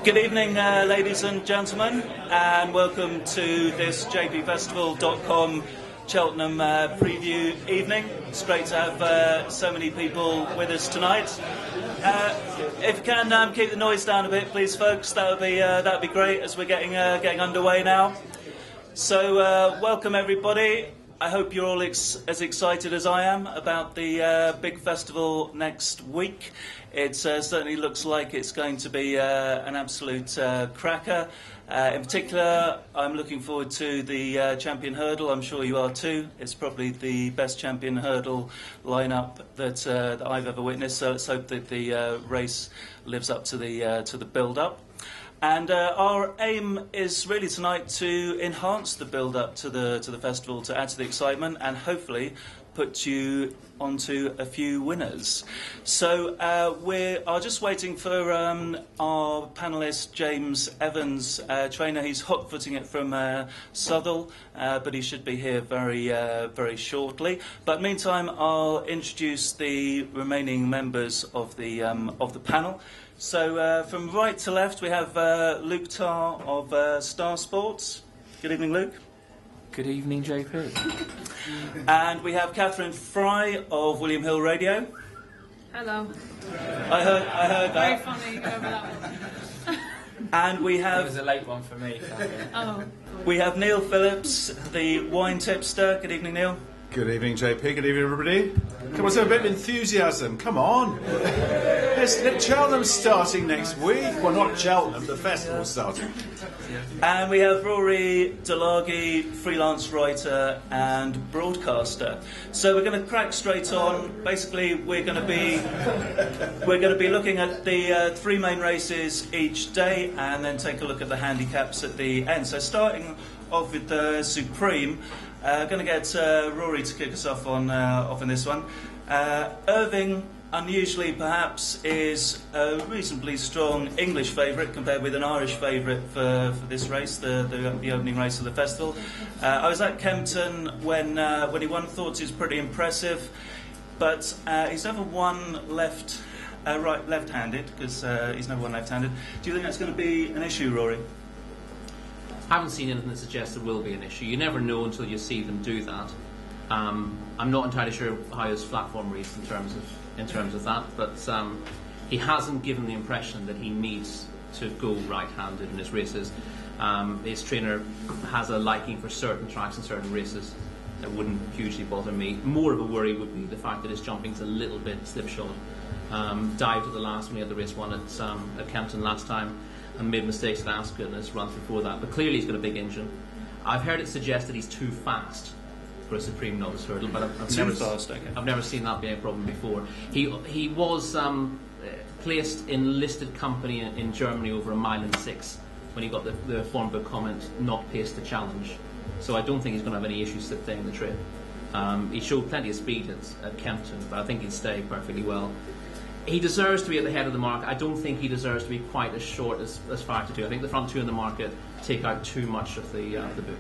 Good evening, ladies and gentlemen, and welcome to this JPFestival.com Cheltenham preview evening. It's great to have so many people with us tonight. If you can keep the noise down a bit, please, folks, that would be great as we're getting underway now. So, welcome everybody. I hope you're all as excited as I am about the big festival next week. It certainly looks like it's going to be an absolute cracker. In particular, I'm looking forward to the champion hurdle. I'm sure you are too. It's probably the best champion hurdle lineup that I've ever witnessed. So let's hope that the race lives up to the build-up. And our aim is really tonight to enhance the build-up to the festival, to add to the excitement, and hopefully put you onto a few winners. So we are just waiting for our panellist James Evans, trainer. He's hot-footing it from Southall, but he should be here very shortly. But meantime, I'll introduce the remaining members of the panel. So from right to left, we have Luke Tarr of Star Sports. Good evening, Luke. Good evening, JP. And we have Catherine Fry of William Hill Radio. Hello. I heard that. Very funny, over that one. And we have... It was a late one for me. Oh. We have Neil Phillips, the wine tipster. Good evening, Neil. Good evening, JP. Good evening, everybody. Come on, let's have a bit of enthusiasm. Come on. Cheltenham's starting next week. Well, not Cheltenham, the festival's starting. And we have Rory Delagi, freelance writer and broadcaster. So we're going to crack straight on. Basically, we're going to be looking at the three main races each day, and then take a look at the handicaps at the end. So starting off with the Supreme. Going to get Rory to kick us off on this one. Irving, unusually perhaps, is a reasonably strong English favourite compared with an Irish favourite for this race, the opening race of the festival. I was at Kempton when he won. Thought he was pretty impressive, but he's never won left-handed, because he's never won left-handed. Do you think that's going to be an issue, Rory? I haven't seen anything that suggests there will be an issue. You never know until you see them do that. I'm not entirely sure how his platform reads in terms of that, but he hasn't given the impression that he needs to go right-handed in his races. His trainer has a liking for certain tracks and certain races. That wouldn't hugely bother me. More of a worry would be the fact that his jumping's a little bit slipshod. Dived at the last when he had the race won at Kempton last time, and made mistakes at Ascot in his runs before that. But clearly he's got a big engine. I've heard it suggest that he's too fast for a Supreme Novice hurdle, but I've never seen that being a problem before. He was placed in listed company in Germany over 1.6 miles when he got the form book comment, not paced to challenge. So I don't think he's going to have any issues staying the trip. He showed plenty of speed at Kempton, but I think he'd stay perfectly well. He deserves to be at the head of the market. I don't think he deserves to be quite as short as far to do. I think the front two in the market take out too much of the book.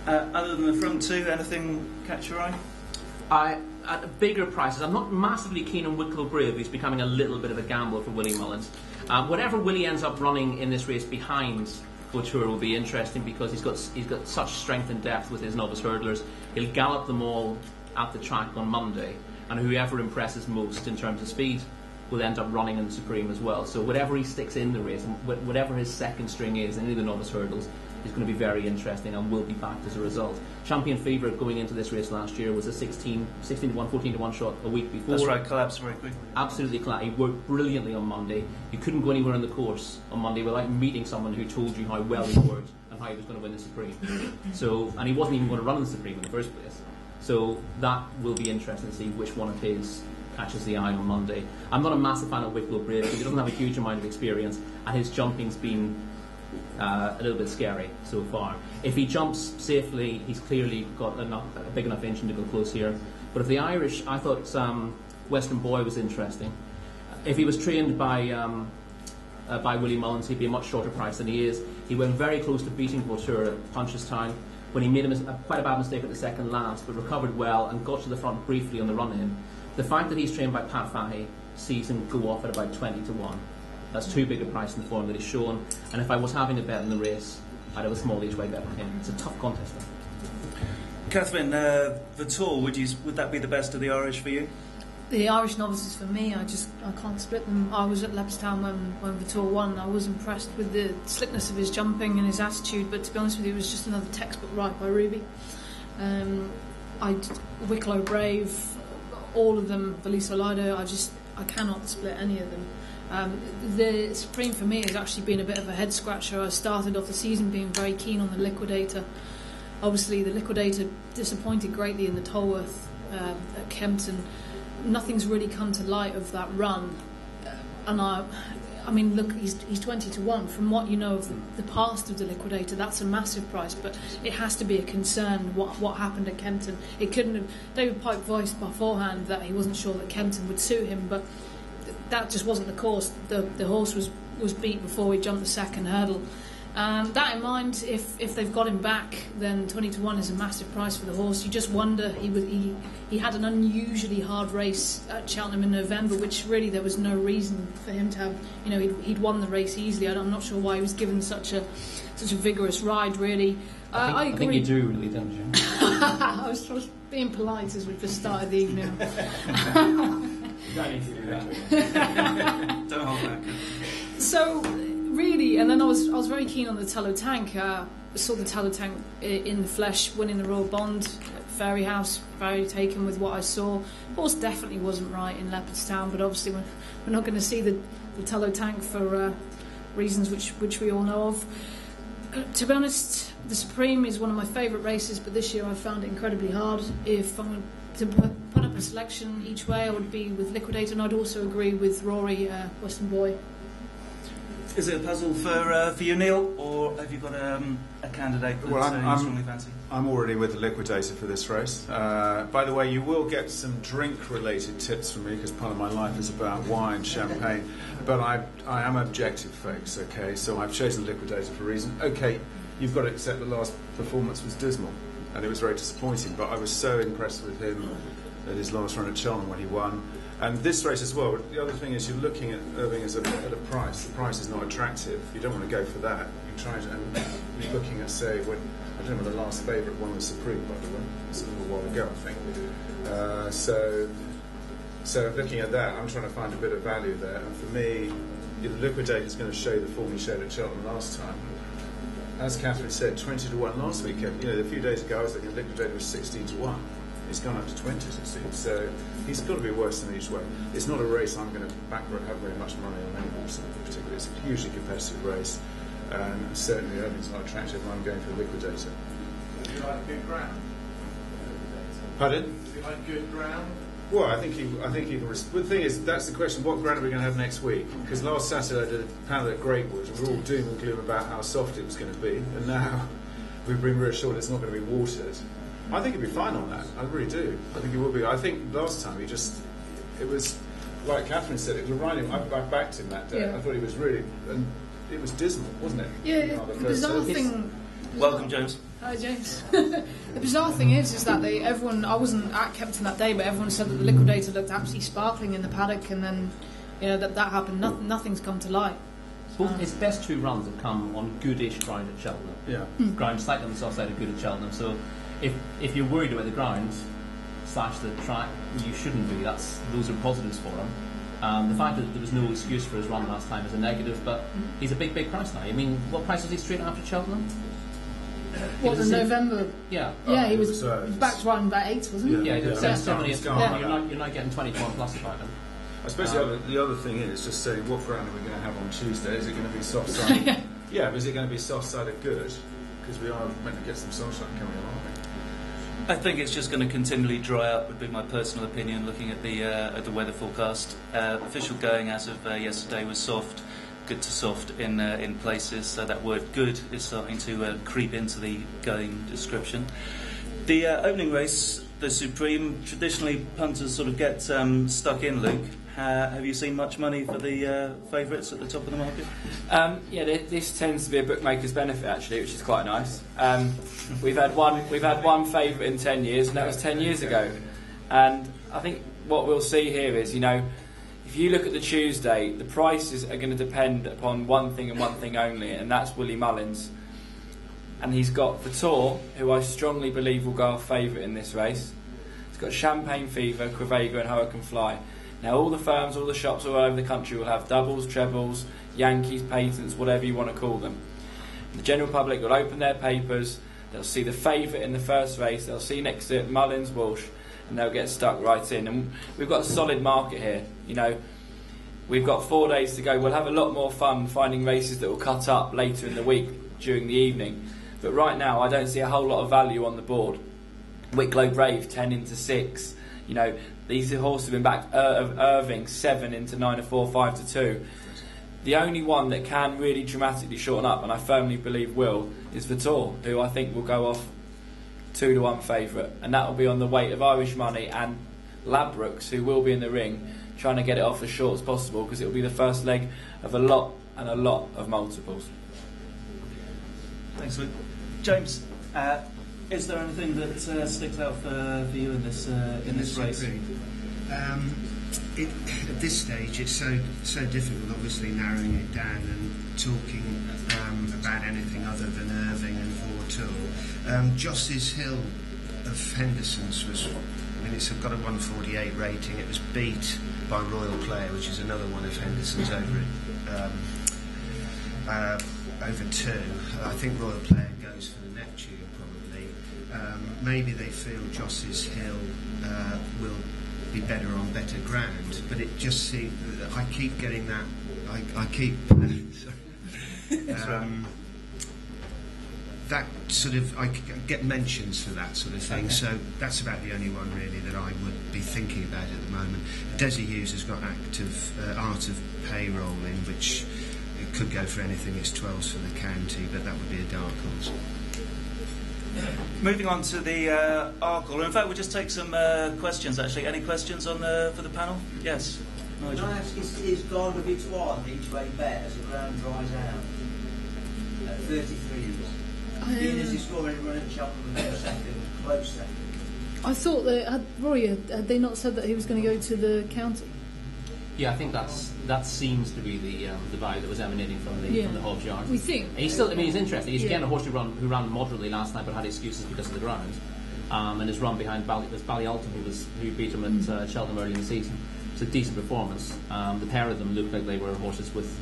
Other than the front two, anything catch your eye? At bigger prices, I'm not massively keen on Wicklow Brave. He's becoming a little bit of a gamble for Willie Mullins. Whatever Willie ends up running in this race behind Couture will be interesting, because he's got such strength and depth with his novice hurdlers. He'll gallop them all at the track on Monday, and whoever impresses most in terms of speed will end up running in the Supreme as well. So whatever he sticks in the race, and whatever his second string is in any of the novice hurdles, is going to be very interesting and will be backed as a result. Champion favourite going into this race last year was a 16 to 1, 14 to 1 shot a week before. That's right, collapsed very quickly. Absolutely collapsed. He worked brilliantly on Monday. You couldn't go anywhere on the course on Monday without meeting someone who told you how well he worked and how he was going to win the Supreme. And he wasn't even going to run in the Supreme in the first place. So that will be interesting to see which one of his catches the eye on Monday. I'm not a massive fan of Wicklow Brave because he doesn't have a huge amount of experience, and his jumping's been a little bit scary so far. If he jumps safely, he's clearly got a big enough engine to go close here. But if the Irish, I thought Western Boy was interesting. If he was trained by Willie Mullins, he'd be a much shorter price than he is. He went very close to beating Couture at Punchestown when he made quite a bad mistake at the second last, but recovered well and got to the front briefly on the run-in. The fact that he's trained by Pat Fahey season go off at about 20 to 1. That's too big a price in the form that he's shown. And if I was having a bet in the race, I'd have a small each way bet with him. It's a tough contest. Catherine, the Tour, would that be the best of the Irish for you? The Irish Novices for me, I can't split them. I was at Leopardstown when the Tour won. I was impressed with the slickness of his jumping and his attitude, but to be honest with you, it was just another textbook ride by Ruby. Wicklow Brave, all of them, Valise Lido, I cannot split any of them. The Supreme for me has actually been a bit of a head scratcher. I started off the season being very keen on the Liquidator. Obviously the Liquidator disappointed greatly in the Tolworth at Kempton. Nothing's really come to light of that run, and I mean, look, he's 20 to 1. From what you know of the past of the Liquidator, that's a massive price, but it has to be a concern what happened at Kempton. It couldn't have. David Pipe voiced beforehand that he wasn't sure that Kempton would suit him, but that just wasn't the course. The horse was beat before he jumped the second hurdle. That in mind, if they've got him back, then 20 to 1 is a massive price for the horse. You just wonder, he had an unusually hard race at Cheltenham in November, which really there was no reason for him to have. You know, he'd won the race easily. I'm not sure why he was given such a vigorous ride. Really, I agree. I think you do really, don't you? I was being polite as we just started the evening. You don't need to do that. Don't hold back. So. Really, and then I was very keen on the Tallow Tank. Saw the Tallow Tank in the flesh, winning the Royal Bond at Fairy House. Very taken with what I saw. Horse definitely wasn't right in Leopardstown, but obviously we're not going to see the Tallow Tank for reasons which we all know of. To be honest, the Supreme is one of my favourite races, but this year I found it incredibly hard. If I'm to put up a selection each way, I would be with Liquidator, and I'd also agree with Rory, Western Boy. Is it a puzzle for you, Neil, or have you got a candidate that you strongly fancy? I'm already with the Liquidator for this race. By the way, you will get some drink-related tips from me because part of my life is about wine, champagne. But I am objective, folks. Okay, so I've chosen Liquidator for a reason. Okay, you've got to accept the last performance was dismal, and it was very disappointing. But I was so impressed with him at his last run at Cheltenham when he won. And this race as well, the other thing is you're looking at Irving at a price. The price is not attractive. You don't want to go for that. You try to, and you're looking at, say, when, I don't know when the last favourite won the Supreme, by the way. It's a little while ago, I think. So looking at that, I'm trying to find a bit of value there. And for me, the Liquidator is going to show the form he showed at Cheltenham last time. As Catherine said, 20 to 1 last weekend. You know, a few days ago I was thinking Liquidator was 16 to 1. He's gone up to 20, it seems. So he's got to be worse than each way. It's not a race I'm going to have very much money on any horse in particular. It's a hugely competitive race, and certainly Irving's not attractive. I'm going for the Liquidator. Do you like good ground? Pardon? Do you like good ground? Well, I think he can. The thing is, that's the question: what ground are we going to have next week? Because last Saturday I did a panel at Greatwood, and we were all doom and gloom about how soft it was going to be, and now we've been reassured it's not going to be watered. I think he'd be fine on that. I really do. I think he will be. I think last time it was like Catherine said. It was riding. I backed him that day. Yeah. I thought he was really, and it was dismal, wasn't it? Yeah, The the first bizarre day. thing. Welcome, James. Hi, James. The bizarre thing is that everyone. I wasn't at Kempton that day, but everyone said that the Liquidator looked absolutely sparkling in the paddock, and then that happened. Nothing's come to light. His best two runs have come on goodish ground at Cheltenham. Yeah. Ground slightly on the soft side of good at Cheltenham. So if you're worried about the ground / the track, you shouldn't be. Those are positives for him. The fact that there was no excuse for his run last time is a negative, but he's a big price now. I mean, what price was he straight after Cheltenham? What, in November? Yeah. Yeah, he was back to riding about 8, wasn't he? Yeah, he did Yeah. 70. Yeah. You're not getting 21 plus about him. I suppose the other thing is just saying what ground are we going to have on Tuesday? Is it going to be soft sided? Yeah, but is it going to be soft sided good? Because we are meant to get some sunshine coming along. I think it's just going to continually dry up, would be my personal opinion, looking at the weather forecast. Official going as of yesterday was soft, good to soft in places, so that word good is starting to creep into the going description. The opening race, the Supreme, traditionally punters sort of get stuck in, Luke. Have you seen much money for the favourites at the top of the market? This tends to be a bookmaker's benefit actually, which is quite nice. We've had one favourite in 10 years, and that was 10 years ago. And I think what we'll see here is, if you look at the Tuesday, the prices are going to depend upon one thing and one thing only, and that's Willie Mullins. And he's got Vitor, who I strongly believe will go off favourite in this race. He's got Champagne Fever, Quevega and Hurricane Fly. Now all the firms, all the shops all over the country will have doubles, trebles, Yankees, patents, whatever you want to call them. The general public will open their papers, they'll see the favourite in the first race, they'll see next to it Mullins, Walsh, and they'll get stuck right in. And we've got a solid market here. You know, we've got 4 days to go. We'll have a lot more fun finding races that will cut up later in the week during the evening. But right now, I don't see a whole lot of value on the board. Wicklow Brave 10 into 6. You know, these horses have been backed. Irving 7 into 9 to 4, 5 to 2. The only one that can really dramatically shorten up, and I firmly believe will, is Vitor, who I think will go off 2 to 1 favourite, and that will be on the weight of Irish Money and Labrooks, who will be in the ring trying to get it off as short as possible, because it will be the first leg of a lot of multiples. Thanks, Luke. James, is there anything that sticks out for you in this race? At this stage, it's so difficult, obviously, narrowing it down and talking about anything other than Irving and Vortour. Joss's Hill of Henderson's was, I mean, it's got a 148 rating. It was beat by Royal Player, which is another one of Henderson's over 2. I think Royal Player goes for the Neptune probably. Maybe they feel Joss's Hill will be better on better ground, but it just seems I keep getting that. I keep that sort of, I get mentions for that sort of thing. Okay. So that's about the only one really that I would be thinking about at the moment. Desi Hughes has got Art of Payroll in, which it could go for anything. It's 12s for the county, but that would be a dark horse. Moving on to the Arkle. In fact, we'll just take some questions, actually. Any questions for the panel? Yes. Can I ask, is Garden Victoire the each way bet as the ground dries out? At 33 years. Being as he's scoring a run at Cheltenham and second, close second. I thought that Rory, had they not said that he was going to go to the county? Yeah, I think that seems to be the value that was emanating from the Hobbs yard. We think he's still. I mean, he's interesting. He's again a horse who ran moderately last night, but had excuses because of the ground. And his run behind Ballyalton, who beat him at Cheltenham early in the season. It's a decent performance. The pair of them looked like they were horses with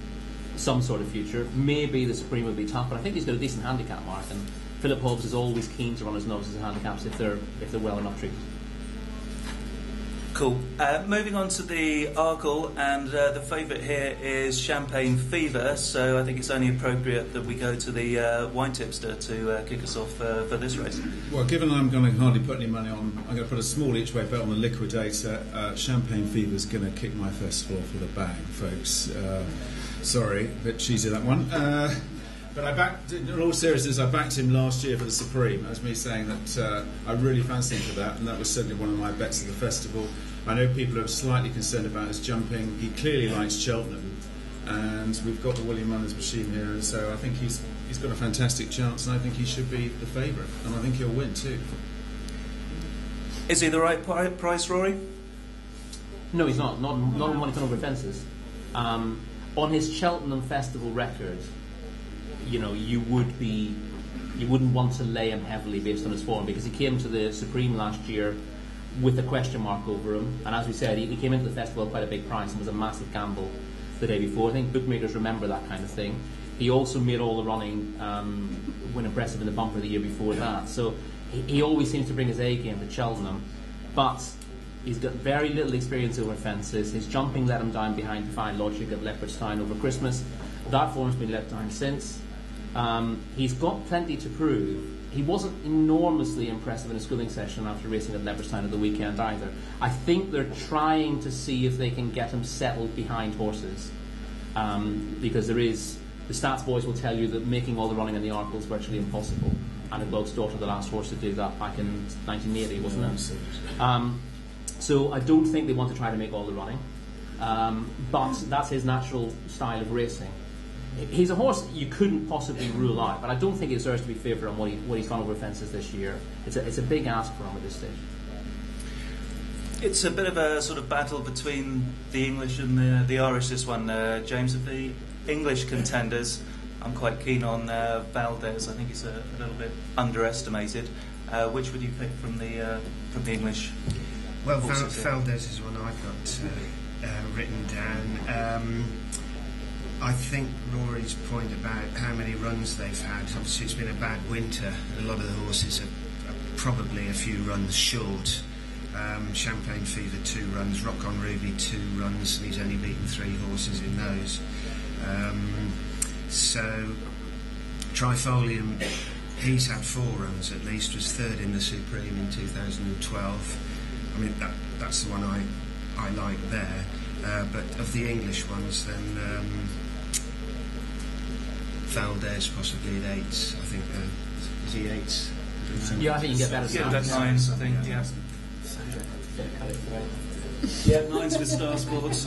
some sort of future. Maybe the Supreme will be tough, but I think he's got a decent handicap mark. And Philip Hobbs is always keen to run his novices and handicaps if they're well enough treated. Cool. Moving on to the Arkle, and the favourite here is Champagne Fever, so I think it's only appropriate that we go to the wine tipster to kick us off for this race. Well, given I'm going to hardly put any money on, I'm going to put a small each way bet on the liquidator. Champagne Fever's going to kick my festival off with a bang, folks. Sorry, a bit cheesy that one. But in all seriousness, I backed him last year for the Supreme. That was me saying that I really fancied him for that, and that was certainly one of my bets at the festival. I know people are slightly concerned about his jumping. He clearly likes Cheltenham, and we've got the William Mullins machine here, and so I think he's got a fantastic chance, and I think he should be the favourite, and I think he'll win too. Is he the right price, Rory? No, he's not. Not on money over fences. On his Cheltenham Festival record, you know, you wouldn't want to lay him heavily based on his form, because he came to the Supreme last year with a question mark over him, and as we said, he came into the festival at quite a big price and was a massive gamble the day before. I think bookmakers remember that kind of thing. He also made all the running, when impressive in the bumper the year before that, so he always seems to bring his A game to Cheltenham, but he's got very little experience over fences. His jumping let him down behind Defying Logic at Leopardstown over Christmas. That form's been let down since. He's got plenty to prove. He wasn't enormously impressive in a schooling session after racing at Leopardstown at the weekend either. I think they're trying to see if they can get him settled behind horses, because the stats boys will tell you that making all the running in the Arkle is virtually impossible, and a Bloke's Daughter, the last horse to do that back in 1980, wasn't it? So I don't think they want to try to make all the running, but that's his natural style of racing. He's a horse you couldn't possibly rule out, but I don't think he deserves to be favoured on what he's done over fences this year. It's a big ask for him at this stage. It's a bit of a sort of battle between the English and the Irish, this one, James. Of the English contenders, I'm quite keen on Valdez. I think he's a little bit underestimated. Which would you pick from the English? Well, Valdez is one I've got written down. I think Rory's point about how many runs they've had, obviously it's been a bad winter. A lot of the horses are probably a few runs short. Champagne Fever 2 runs, Rock on Ruby 2 runs, and he's only beaten 3 horses in those. So Trifolium, he's had 4 runs at least, was 3rd in the Supreme in 2012. I mean, that's the one I like there. But of the English ones, then Valdez possibly at 8s. I think is he 8s? Yeah, I think you get better Yeah, starts. 9s, I think. Yeah. Yeah, 9s with Star Sports.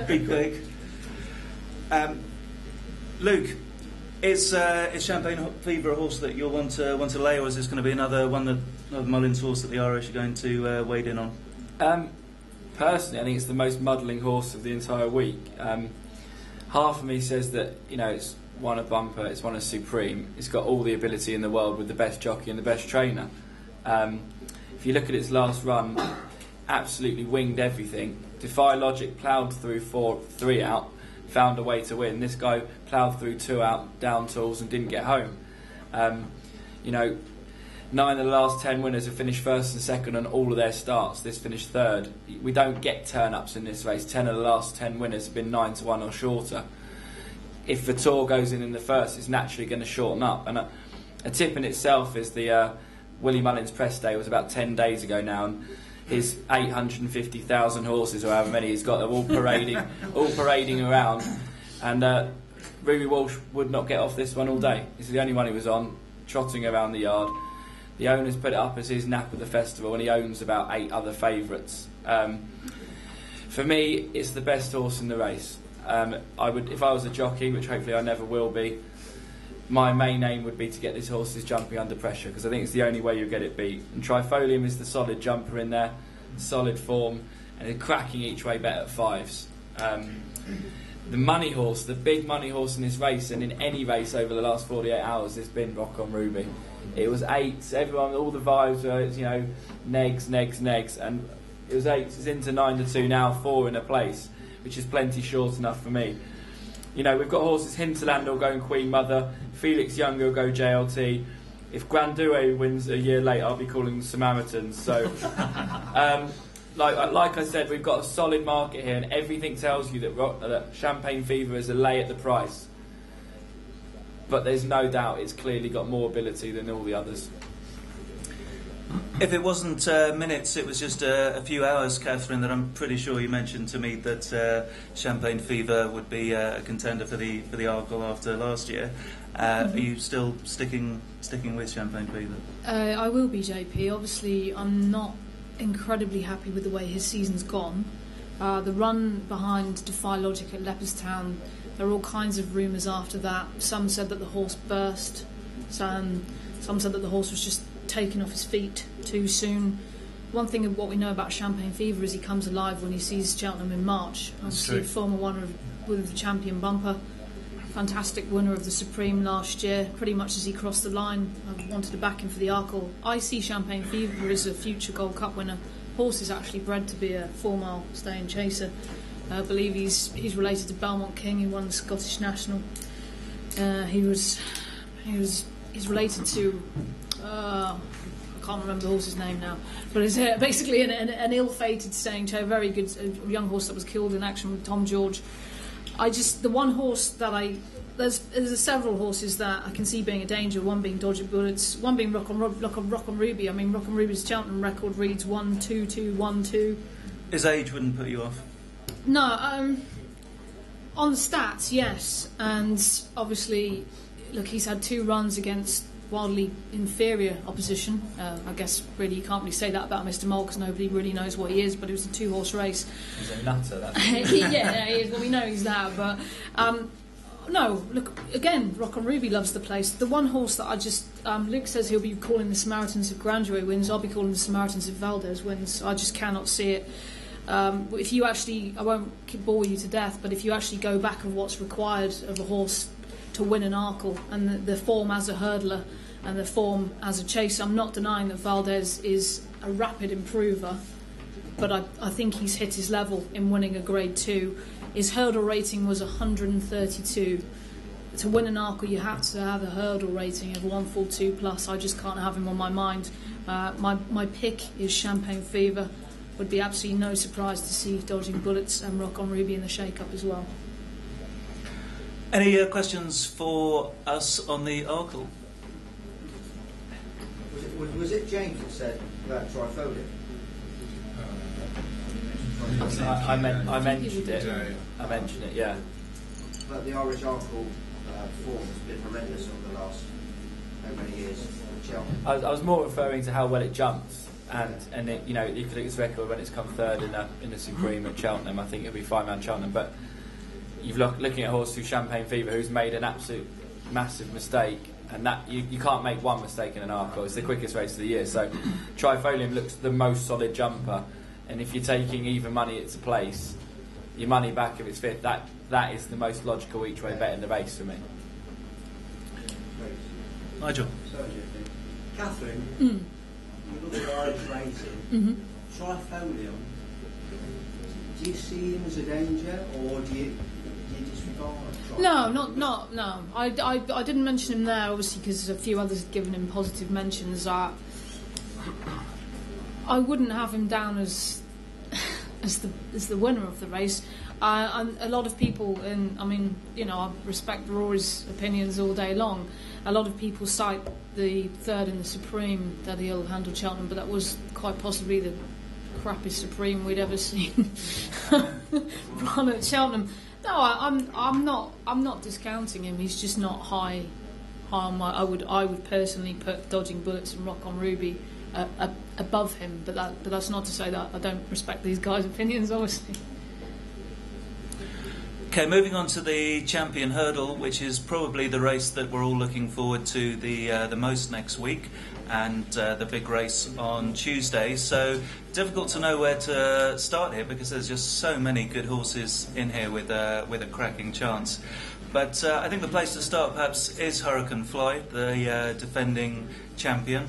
Be quick. Luke, is Champagne Fever a horse that you'll want to lay, or is this going to be another Mullins horse that the Irish are going to wade in on? Personally, I think it's the most muddling horse of the entire week. Half of me says that it's won a bumper, it's won a Supreme, it's got all the ability in the world with the best jockey and the best trainer. If you look at its last run, absolutely winged everything. Defy Logic ploughed through 3 out, found a way to win. This guy ploughed through 2 out, down tools, and didn't get home. 9 of the last 10 winners have finished 1st and 2nd on all of their starts. This finished 3rd. We don't get turn-ups in this race. 10 of the last 10 winners have been 9-1 or shorter. If Vitor goes in the first, it's naturally going to shorten up. And a tip in itself is the Willie Mullins press day was about 10 days ago now, and his 850,000 horses, or however many he's got, are all parading around. And Ruby Walsh would not get off this one all day. This is the only one he was on, trotting around the yard. The owner's put it up as his nap at the festival, and he owns about 8 other favourites. For me, it's the best horse in the race. I would, if I was a jockey, which hopefully I never will be, my main aim would be to get this horse's jumping under pressure, because I think it's the only way you'll get it beat. And Trifolium is the solid jumper in there, solid form, and they're cracking each way bet at 5s. The money horse, the big money horse in this race, and in any race over the last 48 hours, has been Rock on Ruby. It was 8s, everyone, all the vibes were, negs, and it was 8s, it's into 9-2 now, 4 in a place, which is plenty short enough for me. We've got horses, Hinterland will go in Queen Mother, Felix Young will go JLT. If Grandue wins a year late, I'll be calling them Samaritans. So, like I said, we've got a solid market here, and everything tells you that Champagne Fever is a lay at the price. But there's no doubt it's clearly got more ability than all the others. If it wasn't minutes, it was just a few hours, Catherine, that I'm pretty sure you mentioned to me that Champagne Fever would be a contender for the Arkle after last year. Are you still sticking with Champagne Fever? I will be, JP. Obviously, I'm not incredibly happy with the way his season's gone. The run behind Defy Logic at Leopardstown, there were all kinds of rumours after that. Some said that the horse burst. Some said that the horse was just taken off his feet too soon. One thing of what we know about Champagne Fever is he comes alive when he sees Cheltenham in March. Obviously, a former winner with the champion bumper, fantastic winner of the Supreme last year. Pretty much as he crossed the line, I wanted to back him for the Arkle. I see Champagne Fever as a future Gold Cup winner. Horse is actually bred to be a 4-mile staying chaser. I believe he's related to Belmont King, who won the Scottish National. He's related to I can't remember the horse's name now, but it's basically an ill-fated staying chaser, a very good young horse that was killed in action with Tom George. The one horse that there's several horses that I can see being a danger. One being Dodger Bullets, one being Rock on Ruby. I mean, Rock on Ruby's Cheltenham record reads 1-2-2-1-2. His age wouldn't put you off? No, on the stats, yes, and obviously, look, he's had 2 runs against wildly inferior opposition. I guess really you can't really say that about Mr. Mole because nobody really knows what he is, but it was a 2-horse race. He's a nutter, that's yeah, he is. Well, we know he's that, but no, look, again, Rock on Ruby loves the place. The one horse that Luke says he'll be calling the Samaritans if Grandjoy wins. I'll be calling the Samaritans if Valdez wins. I just cannot see it. If you actually, I won't bore you to death, but if you actually go back of what's required of a horse to win an Arkle, and the form as a hurdler and the form as a chaser, I'm not denying that Valdez is a rapid improver, but I think he's hit his level in winning a Grade 2. His hurdle rating was 132. To win an Arkle, you have to have a hurdle rating of 142 plus. I just can't have him on my mind. My pick is Champagne Fever. Would be absolutely no surprise to see Dodging Bullets and Rock on Ruby in the shake-up as well. Any questions for us on the Arkle? Was it James that said about Trifolium? I mentioned it. I mentioned it, yeah. But the Irish Arkle form has been horrendous over the last how many years? I was more referring to how well it jumps, and it, you know, you could look at its record when it's come third in the Supreme at Cheltenham. I think it'll be 5-man Cheltenham, but you've looking at a horse through Champagne Fever who's made an absolute massive mistake, and that you can't make one mistake in an Arkle. It's the quickest race of the year, so Trifolium looks the most solid jumper, and if you're taking even money at its place, your money back if it's fifth, that is the most logical each way bet in the race for me. Nigel. Catherine, you look at Irish racing, Trifolium, do you see him as a danger, or do you disregard Trifolium? No. I didn't mention him there, obviously, because a few others had given him positive mentions. I wouldn't have him down as the winner of the race. And a lot of people, and I mean, you know, I respect Rory's opinions all day long. A lot of people cite the third in the Supreme that he'll handle Cheltenham, but that was quite possibly the crappiest Supreme we'd ever seen run at Cheltenham. No, I'm not discounting him. He's just not high on my. I would personally put Dodging Bullets and Rock on Ruby above him, but that's not to say that I don't respect these guys' opinions, obviously. Okay, moving on to the Champion Hurdle, which is probably the race that we're all looking forward to the most next week, and the big race on Tuesday. So difficult to know where to start here because there's just so many good horses in here with a cracking chance. But I think the place to start perhaps is Hurricane Fly, the defending champion.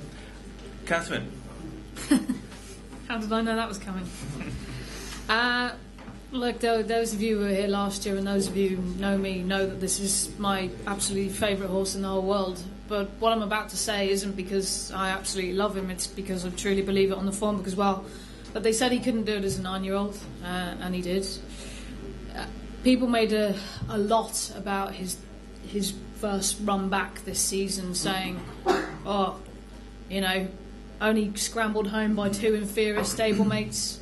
Catherine. How did I know that was coming? Look, those of you who were here last year and those of you who know me know that this is my absolutely favourite horse in the whole world. But what I'm about to say isn't because I absolutely love him, it's because I truly believe it on the form. Because, well, but they said he couldn't do it as a 9-year-old, and he did. People made a lot about his first run back this season, saying, oh, you know, only scrambled home by 2 inferior stablemates.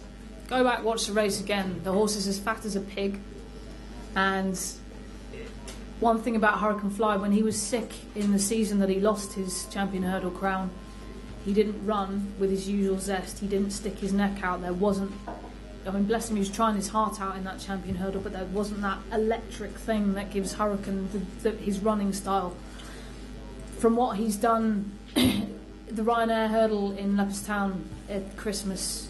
Go back, watch the race again. The horse is as fat as a pig. And one thing about Hurricane Fly, when he was sick in the season that he lost his Champion Hurdle crown, he didn't run with his usual zest. He didn't stick his neck out. There wasn't, I mean, bless him, he was trying his heart out in that Champion Hurdle, but there wasn't that electric thing that gives Hurricane his running style. From what he's done, the Ryanair Hurdle in Leopardstown at Christmas,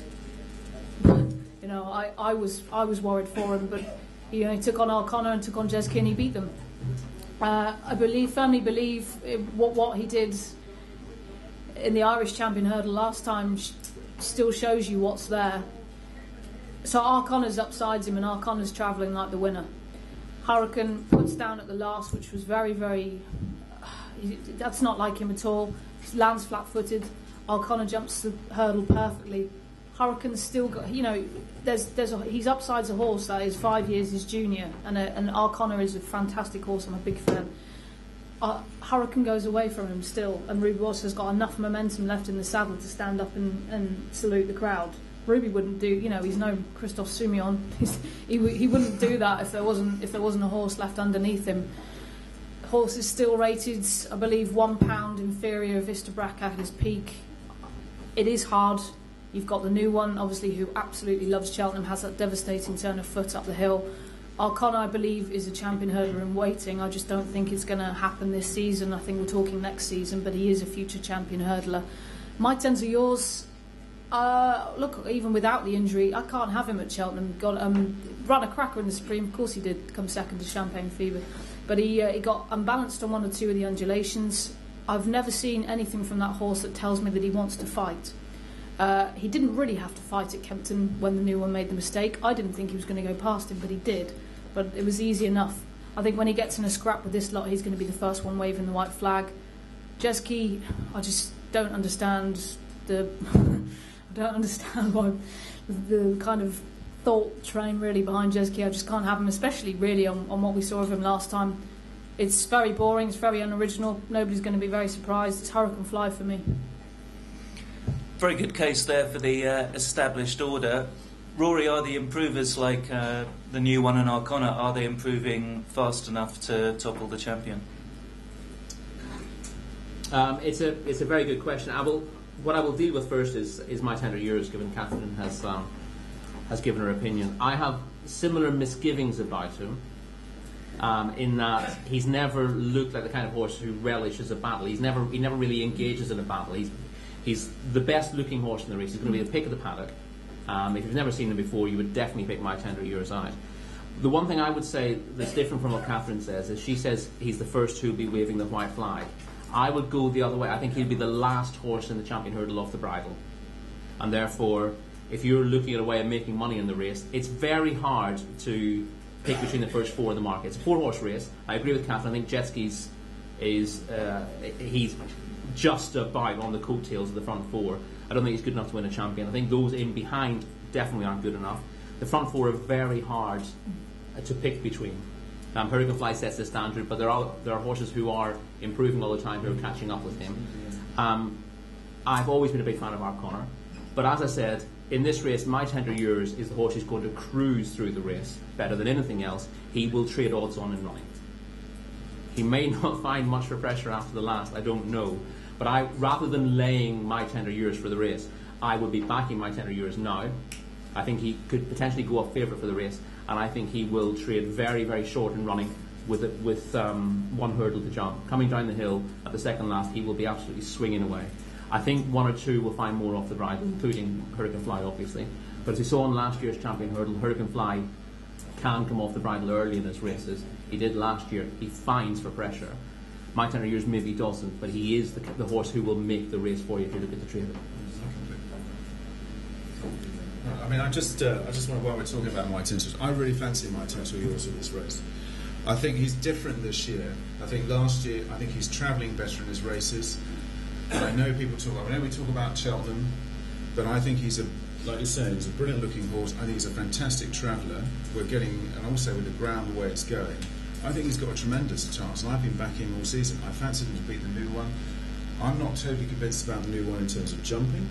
you know, I was worried for him, but you know, he took on Arkle and took on Jez King, he beat them. I firmly believe what he did in the Irish Champion Hurdle last time still shows you what's there. So Arkle's upsides him, and Arkle's travelling like the winner. Hurricane puts down at the last, which was very, very. That's not like him at all. Lands flat-footed. Arkle jumps the hurdle perfectly. Hurricane's still got, you know, he's upsides a horse that is 5 years his junior, and Arkle is a fantastic horse. I'm a big fan. Hurricane goes away from him still, and Ruby Watts has got enough momentum left in the saddle to stand up and salute the crowd. Ruby wouldn't do, you know, he's no Christophe Soumillon. He wouldn't do that if there wasn't a horse left underneath him. Horse is still rated, I believe, 1 pound inferior of Vistabrac at his peak. It is hard. You've got the new one, obviously, who absolutely loves Cheltenham, has that devastating turn of foot up the hill. Arkle, I believe, is a champion hurdler in waiting. I just don't think it's going to happen this season. I think we're talking next season, but he is a future champion hurdler. My Tens Are Yours, look, even without the injury, I can't have him at Cheltenham. Ran a cracker in the Supreme, of course he did, come second to Champagne Fever. But he got unbalanced on one or two of the undulations. I've never seen anything from that horse that tells me that he wants to fight. He didn't really have to fight at Kempton when the new one made the mistake. I didn't think he was going to go past him, but he did. But it was easy enough. I think when he gets in a scrap with this lot, he's going to be the first one waving the white flag. Jeski, I just don't understand I don't understand why the kind of thought train really behind Jeski. I just can't have him, especially really on what we saw of him last time. It's very boring, it's very unoriginal. Nobody's going to be very surprised. It's Hurricane Fly for me. Very good case there for the established order. Rory, are the improvers like the new one and Arkle, are they improving fast enough to topple the champion? It's a very good question. What I will deal with first is My Tender Years, given Catherine has given her opinion. I have similar misgivings about him, in that he's never looked like the kind of horse who relishes a battle. He never really engages in a battle. He's the best looking horse in the race. He's going to be the pick of the paddock. If you've never seen him before, you would definitely pick My Tender Years out. The one thing I would say that's different from what Catherine says is she says he's the first who'll be waving the white flag. I would go the other way. I think he'll be the last horse in the champion hurdle off the bridle. And therefore, if you're looking at a way of making money in the race, it's very hard to pick between the first four in the market. It's a 4-horse race. I agree with Catherine. I think Jetski's he's just about on the coattails of the front four. I don't think he's good enough to win a champion. I think those in behind definitely aren't good enough. The front four are very hard to pick between. Hurricane Fly sets the standard, but there are horses who are improving all the time, who are catching up with him. I've always been a big fan of Arkle, but as I said, in this race, My Tender Years is the horse who's going to cruise through the race better than anything else. He will trade odds on in running. He may not find much for pressure after the last, I don't know. But rather than laying My Tender Years for the race, I would be backing My Tender Years now. I think he could potentially go off favourite for the race, and I think he will trade very, very short in running with one hurdle to jump. Coming down the hill at the second last, he will be absolutely swinging away. I think one or two will find more off the bridle, including Hurricane Fly, obviously. But as we saw in last year's champion hurdle, Hurricane Fly can come off the bridle early in his races. He did last year. He finds for pressure. My Tender Years maybe doesn't, but he is the horse who will make the race for you if you look at the trade. I mean, I just want to, while we're talking about My Tender Years, I really fancy My Tender Years for this race. I think he's different this year. I think last year, I think he's travelling better in his races. And I know we talk about Cheltenham, but I think he's like you say, he's a brilliant looking horse. I think he's a fantastic traveller. And also with the ground the way it's going, I think he's got a tremendous chance. And I've been backing him all season. I fancied him to beat the new one. I'm not totally convinced about the new one in terms of jumping.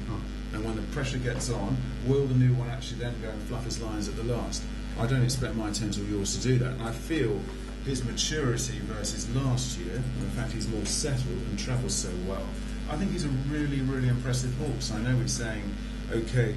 And when the pressure gets on, will the new one actually then go and fluff his lines at the last? I don't expect My Tender Years to do that. And I feel his maturity versus last year, and the fact he's more settled and travels so well, I think he's a really, really impressive horse. I know we're saying, okay,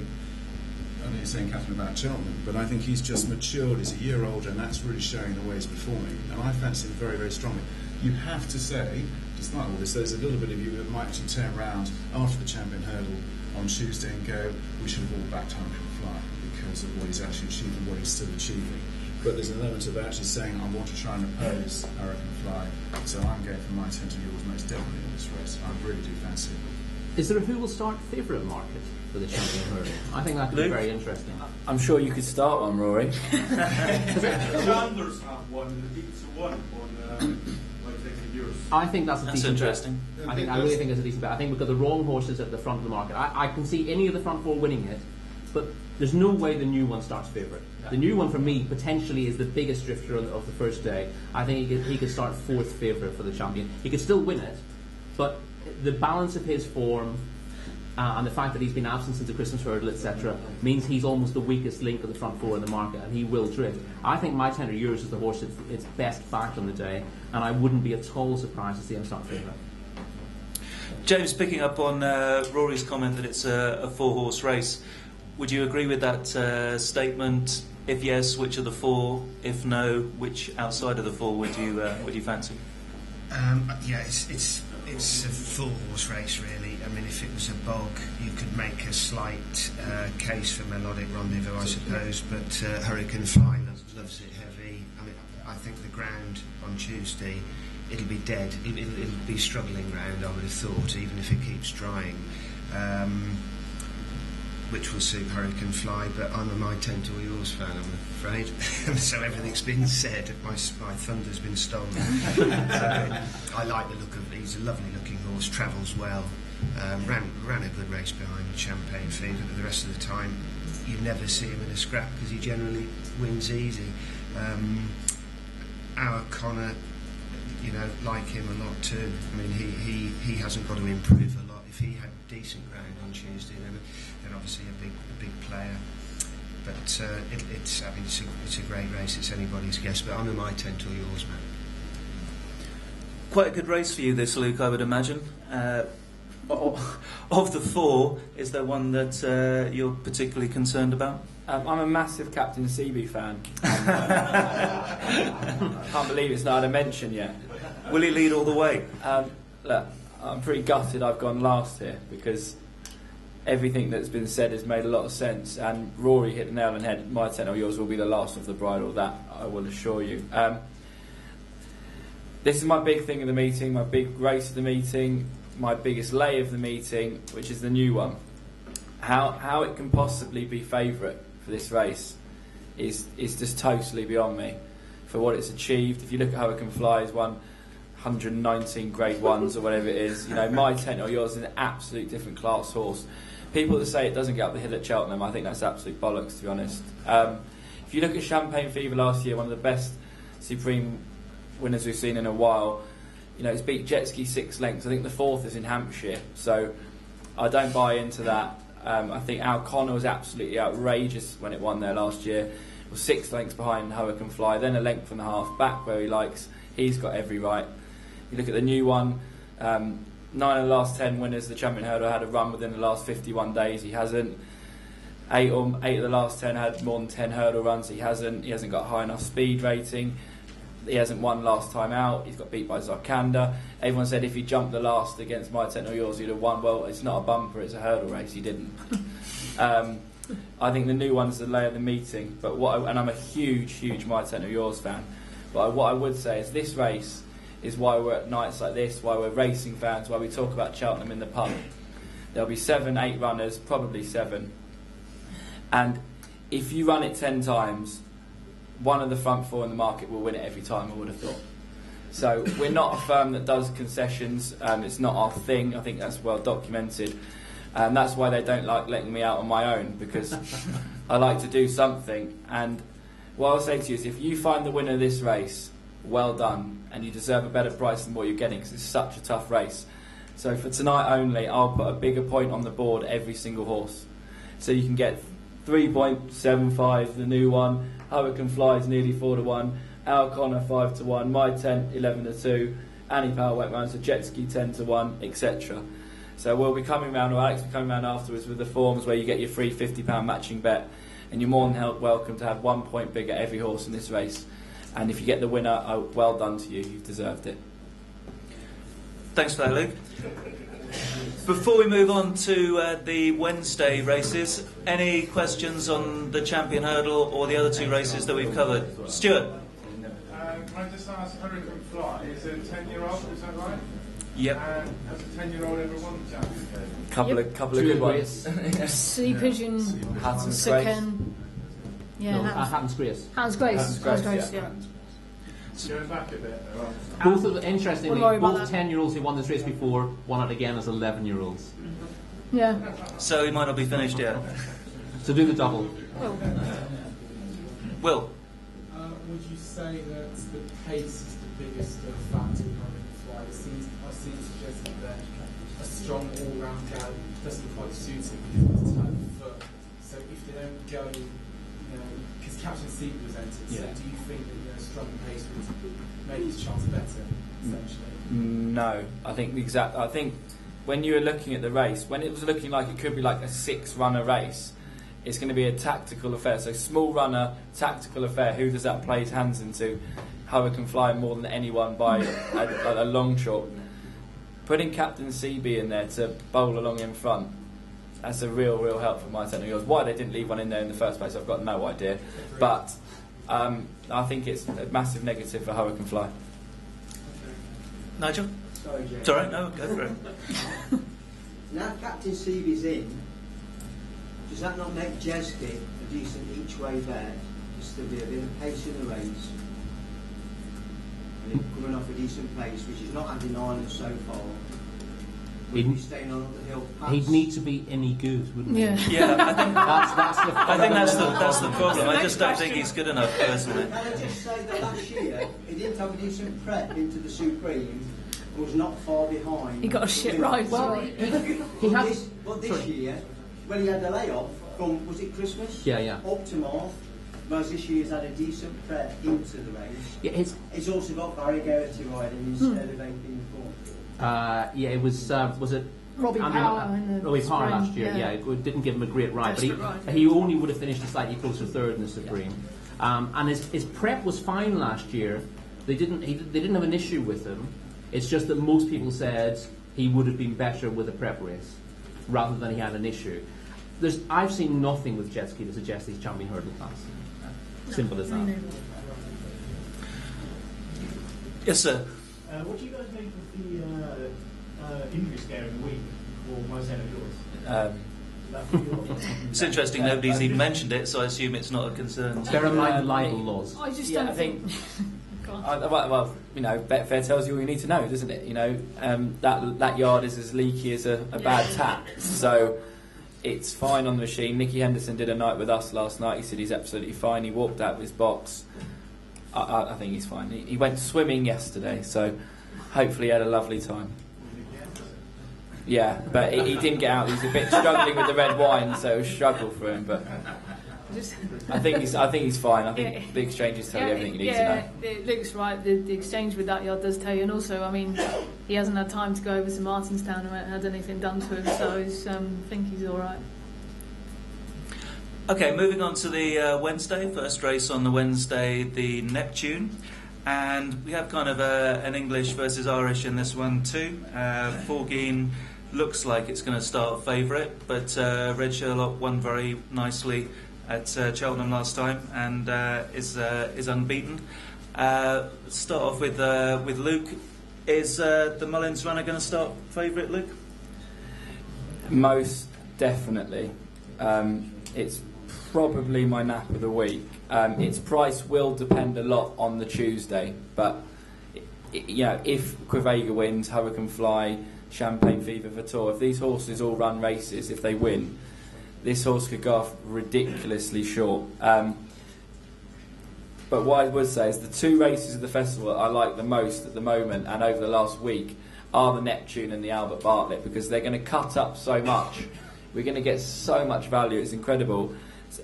I know you're saying, Catherine, about Cheltenham, but I think he's just matured. He's a year older, and that's really showing the way he's performing. And I fancy him very, very strongly. You have to say, despite all this, there's a little bit of you that might actually turn around after the champion hurdle on Tuesday and go, we should have all backed Hurricane Fly because of what he's actually achieved and what he's still achieving. But there's an element of actually saying, I want to try and oppose Hurricane Fly, so I'm going for My Tender Years most definitely in this race. I really do fancy it. Is there a who will start favourite market for the champion hurdle? I think that could be very interesting. I'm sure you could start one, Rory. Sanders have one, the Beats one on My Tender Years. I think that's decent interesting. Bet. I really think it's a decent bet. I think we've got the wrong horses at the front of the market. I can see any of the front four winning it, but there's no way the new one starts favourite. The new one, for me, potentially is the biggest drifter of the first day. I think he could start fourth favourite for the champion. He could still win it, but the balance of his form and the fact that he's been absent since the Christmas hurdle, etc., means he's almost the weakest link of the front four in the market, and he will drift. I think My Tender Years is the horse that's best backed on the day, and I wouldn't be at all surprised to see him start favourite. James, picking up on Rory's comment that it's a 4-horse race, Would you agree with that statement? If yes, which of the 4? If no, which outside of the 4 would you fancy? Yeah, it's a 4-horse race really. I mean, if it was a bog, you could make a slight case for Melodic Rendezvous, I suppose. But Hurricane Fly loves it heavy. I mean, I think the ground on Tuesday, it'll be dead. It'll be struggling ground, I would have thought, even if it keeps drying. Which will suit Hurricane Fly, but I'm a My Tent or Yours fan, I'm afraid. So everything's been said. My thunder's been stolen. So I like the look of it. He's a lovely looking horse, travels well. Ran a good race behind Champagne Fever, but the rest of the time you never see him in a scrap because he generally wins easy. Our Connor, like him a lot too. I mean, he hasn't got to improve a lot. If he had decent ground on Tuesday, then obviously a big player. But it's a great race. It's anybody's guess. But I'm a My Tent or Yours man. Quite a good race for you, this, Luke, I would imagine. Of the 4, is there one that you're particularly concerned about? I'm a massive Captain Seaby fan. Can't believe it's not had a mention yet. Will he lead all the way? Look, I'm pretty gutted I've gone last here because everything that's been said has made a lot of sense, and Rory hit the nail on the head. My Tent or Yours will be the last of the bridle, that I will assure you. This is my big thing of the meeting, my big race of the meeting, my biggest lay of the meeting, which is the new one. How it can possibly be favourite for this race is just totally beyond me for what it's achieved. If you look at how it can fly, it's won 119 grade 1s or whatever it is. My Tent or Yours is an absolute different class horse. People that say it doesn't get up the hill at Cheltenham, I think that's absolute bollocks, to be honest. If you look at Champagne Fever last year, one of the best Supreme winners we've seen in a while, it's beat Jet Ski 6 lengths. I think the 4th is in Hampshire, so I don't buy into that. I think Al Connor was absolutely outrageous when it won there last year. It was 6 lengths behind Hurricane Fly, then a length and a half back where he likes. He's got every right. You look at the new one, 9 of the last 10 winners, the champion hurdle had a run within the last 51 days. He hasn't. 8 of the last 10 had more than 10 hurdle runs. He hasn't. He hasn't got a high enough speed rating. He hasn't won last time out. He's got beat by Zarkanda. Everyone said if he jumped the last against My Tent or Yours, he'd have won. Well, it's not a bumper, it's a hurdle race. He didn't. I think the new one's the lay of the meeting. And I'm a huge My Tent or Yours fan. But what I would say is this race is why we're at nights like this, why we're racing fans, why we talk about Cheltenham in the pub. There'll be 7, 8 runners, probably 7. And if you run it 10 times, one of the front 4 in the market will win it every time, I would have thought. So we're not a firm that does concessions. It's not our thing. I think that's well documented. And that's why they don't like letting me out on my own, because I like to do something. And what I'll say to you is if you find the winner of this race, well done, and you deserve a better price than what you're getting, because it's such a tough race. So for tonight only, I'll put a bigger point on the board every single horse. So you can get 3.75, the new one, Hurricane Fly is nearly 4-1, Al Connor 5-1, My Tent 11-2, Annie Power Wet Round, so Jet Ski 10-1, etc. So we'll be coming round, or Alex will be coming round afterwards with the forms where you get your free £50 matching bet, and you're more than welcome to have 1 point bigger every horse in this race. And if you get the winner, well done to you. You've deserved it. Thanks for that, Luke. Before we move on to the Wednesday races, any questions on the Champion Hurdle or the other 2 races that we've covered? Stuart? Can I just ask, Hurricane Fly is a 10-year-old, is that right? Yep. And has a 10-year-old ever won the Champion Hurdle? Couple of good ones. Sea Pigeon, Hatton's Grace. Sicken. Yeah, Hatton's Grace. Hatton's Grace. Yeah. Going back a bit. Interestingly, both 10-year-olds who won this race before won it again as 11-year-olds. Yeah. So he might not be finished yet. So do the double. Oh. Will? Would you say that the pace is the biggest factor in Hurricane Fly? I've seen suggested that a strong all-round gallop doesn't quite suit him because of his turn foot. So if they don't go, because Captain Seaby was entered, so do you think that strong pace would make his chance better, essentially? No, I think when you were looking at the race, when it was looking like it could be like a 6-runner race, It's going to be a tactical affair. So small runner, tactical affair. Who does that play his hands into? Hurricane Fly more than anyone by a long shot. Putting Captain CB in there to bowl along in front, that's a real help for my technical yours. Why they didn't leave one in there in the first place, I've got no idea. But I think it's a massive negative for Hurricane Fly. Nigel? Sorry, Jay. It's all right, no, go for it. Now Captain Seavy's in, does that not make Jeski a decent each way bet? Just to be a bit of pace in the race. And him coming off a decent pace, which is not adding Ireland so far. Would be staying on the hill past. He'd need to be any good, wouldn't he? Yeah. Yeah, I think that's the problem. I Next just don't think question. he's good enough, personally. Can I just say that last year he didn't have a decent prep into the Supreme and was not far behind. He got a shit ride. Well, he has. But this year, well, he had a layoff from, was it Christmas? Yeah. Up to March. Whereas this year he's had a decent prep into the race. Yeah, He's also got Barry Geraghty riding instead of AP in form. It was it Robbie Power in the Robbie Power spring, last year. yeah. It didn't give him a great ride, Desperate but ride. he only would have finished a slightly closer third in the Supreme. And his prep was fine last year. They didn't have an issue with him. It's just that most people said he would have been better with a prep race rather than he had an issue. I've seen nothing with jet ski to suggest he's champion hurdle class. Simple as that. Yes, sir. What do you guys make of the injury scare in the week for my set of yours? It's interesting, nobody's even mentioned it, so I assume it's not a concern. Bear in mind the libel laws. I just Yeah, don't I think- Go on. Well, Betfair tells you all you need to know, doesn't it? That yard is as leaky as a bad tap. So it's fine on the machine. Nicky Henderson did a night with us last night. He said he's absolutely fine. He walked out of his box. I think he's fine. He went swimming yesterday, so hopefully he had a lovely time. Yeah, but he didn't get out. He was a bit struggling with the red wine, so it was a struggle for him. But I think he's fine. I think the exchanges tell you everything you need to know. It looks right. The exchange with that yard does tell you, and also, I mean, he hasn't had time to go over to Martinstown and had anything done to him, so I think he's all right. Okay, moving on to the Wednesday. First race on the Wednesday, the Neptune. And we have kind of an English versus Irish in this one too. Forgeen looks like it's going to start favourite, but Red Sherlock won very nicely at Cheltenham last time and is unbeaten. Start off with Luke. Is the Mullins runner going to start favourite, Luke? Most definitely. It's probably my nap of the week. Its price will depend a lot on the Tuesday, but if Quivega wins, Hurricane Fly, Champagne Fever Vitor, if these horses all run races, if they win, this horse could go off ridiculously short. But what I would say is the two races of the festival I like the most at the moment and over the last week are the Neptune and the Albert Bartlett, because they're going to cut up so much. We're going to get so much value, it's incredible.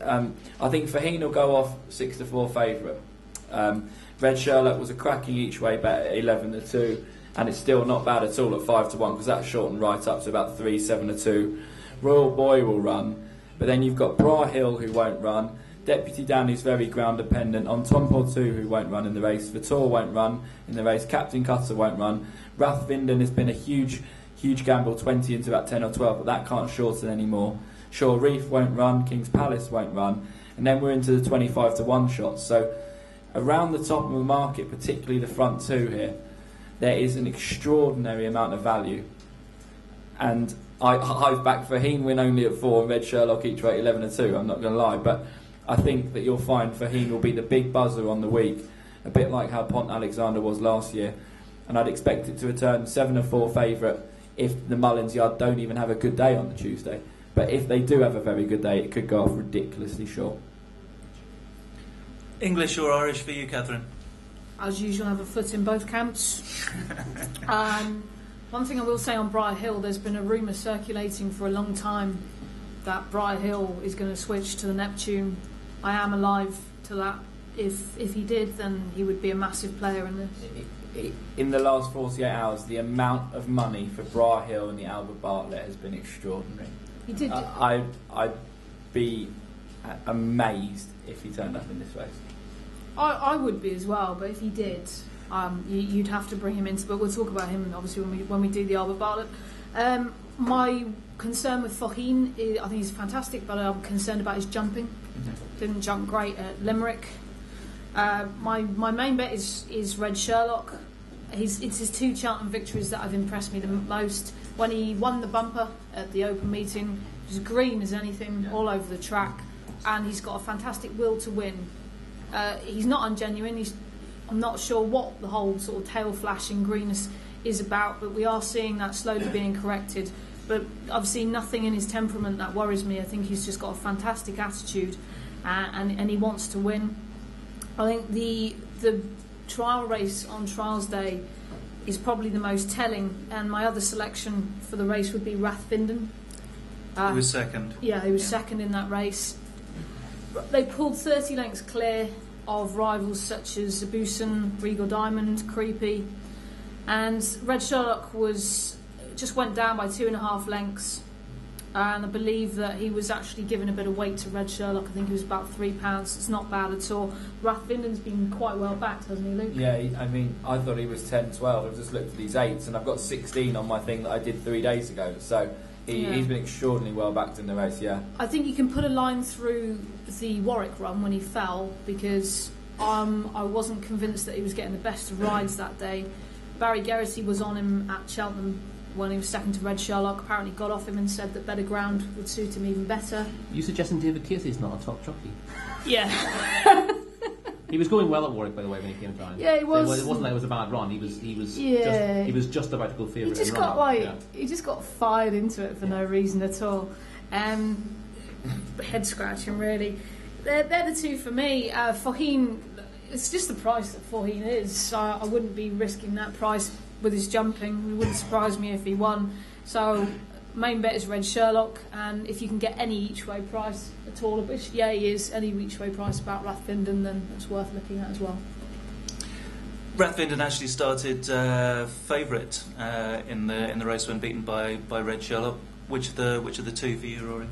I think Faheen will go off 6-4 favourite. Red Sherlock was a cracking each way bet at 11-2, and it's still not bad at all at 5-1, because that's shortened right up to about 3-7-2. Royal Boy will run, but then you've got Bra Hill who won't run, Deputy Dan who's very ground dependent, on Tom Pod 2 who won't run in the race, Vitor won't run in the race, Captain Cutter won't run, Rathvinden has been a huge gamble, 20 into about 10 or 12, but that can't shorten anymore. Shore Reef won't run, King's Palace won't run, and then we're into the 25-1 shots. So around the top of the market, particularly the front two here, there is an extraordinary amount of value. And I've backed Faheen win only at 4 and Red Sherlock each way at 11-2, I'm not going to lie, but I think that you'll find Faheen will be the big buzzer on the week, a bit like how Pont Alexander was last year, and I'd expect it to return 7-4 favourite if the Mullins yard don't even have a good day on the Tuesday. But if they do have a very good day, it could go off ridiculously short. English or Irish for you, Catherine? As usual, I have a foot in both camps. One thing I will say on Briar Hill, there's been a rumour circulating for a long time that Briar Hill is going to switch to the Neptune. I am alive to that. If he did, then he would be a massive player in this. In the last 48 hours, the amount of money for Briar Hill and the Albert Bartlett has been extraordinary. He did. I'd be amazed if he turned up in this race. I would be as well, but if he did, you'd have to bring him into. But we'll talk about him obviously when we do the Albert Bartlett. My concern with Faugheen is, I think he's fantastic, but I'm concerned about his jumping. Didn't jump great at Limerick. My main bet is Red Sherlock. It's his 2 Cheltenham victories that have impressed me the most. When he won the bumper at the Open meeting, he was green as anything, all over the track, and he's got a fantastic will to win. He's not ungenuine. I'm not sure what the whole sort of tail flashing greenness is about, but we are seeing that slowly being corrected. But I've seen nothing in his temperament that worries me. I think he's just got a fantastic attitude, and he wants to win. I think the trial race on Trials Day is probably the most telling, and my other selection for the race would be Rathfinden. He was second. Yeah, he was second in that race. They pulled 30 lengths clear of rivals such as Zabusen, Regal Diamond, Creepy, and Red Sherlock just went down by 2.5 lengths, and I believe that he was actually given a bit of weight to Red Sherlock. I think he was about £3. It's not bad at all. Rathfinden's been quite well backed, hasn't he, Luke? Yeah, I mean, I thought he was 10-12. I've just looked at these 8s, and I've got 16 on my thing that I did 3 days ago. So he's been extraordinarily well backed in the race, yeah. I think you can put a line through the Warwick run when he fell, because I wasn't convinced that he was getting the best of rides that day. Barry Geraghty was on him at Cheltenham when he was second to Red Sherlock. Apparently got off him and said that better ground would suit him even better. You suggesting David Casey's not a top jockey? Yeah. He was going well at Warwick, by the way, when he came down. Yeah, he was. It wasn't like it was a bad run. He was just about to go favourite. He just got fired into it for no reason at all. Head scratching, really. They're the 2 for me. Faugheen, it's just the price that Faugheen is. So I wouldn't be risking that price with his jumping. It wouldn't surprise me if he won. So main bet is Red Sherlock, and if you can get any each way price at all, which he is, any each way price about Rathfinden, then it's worth looking at as well. Rathfinden actually started favourite in the race when beaten by Red Sherlock. Which of the 2 for you, Rory?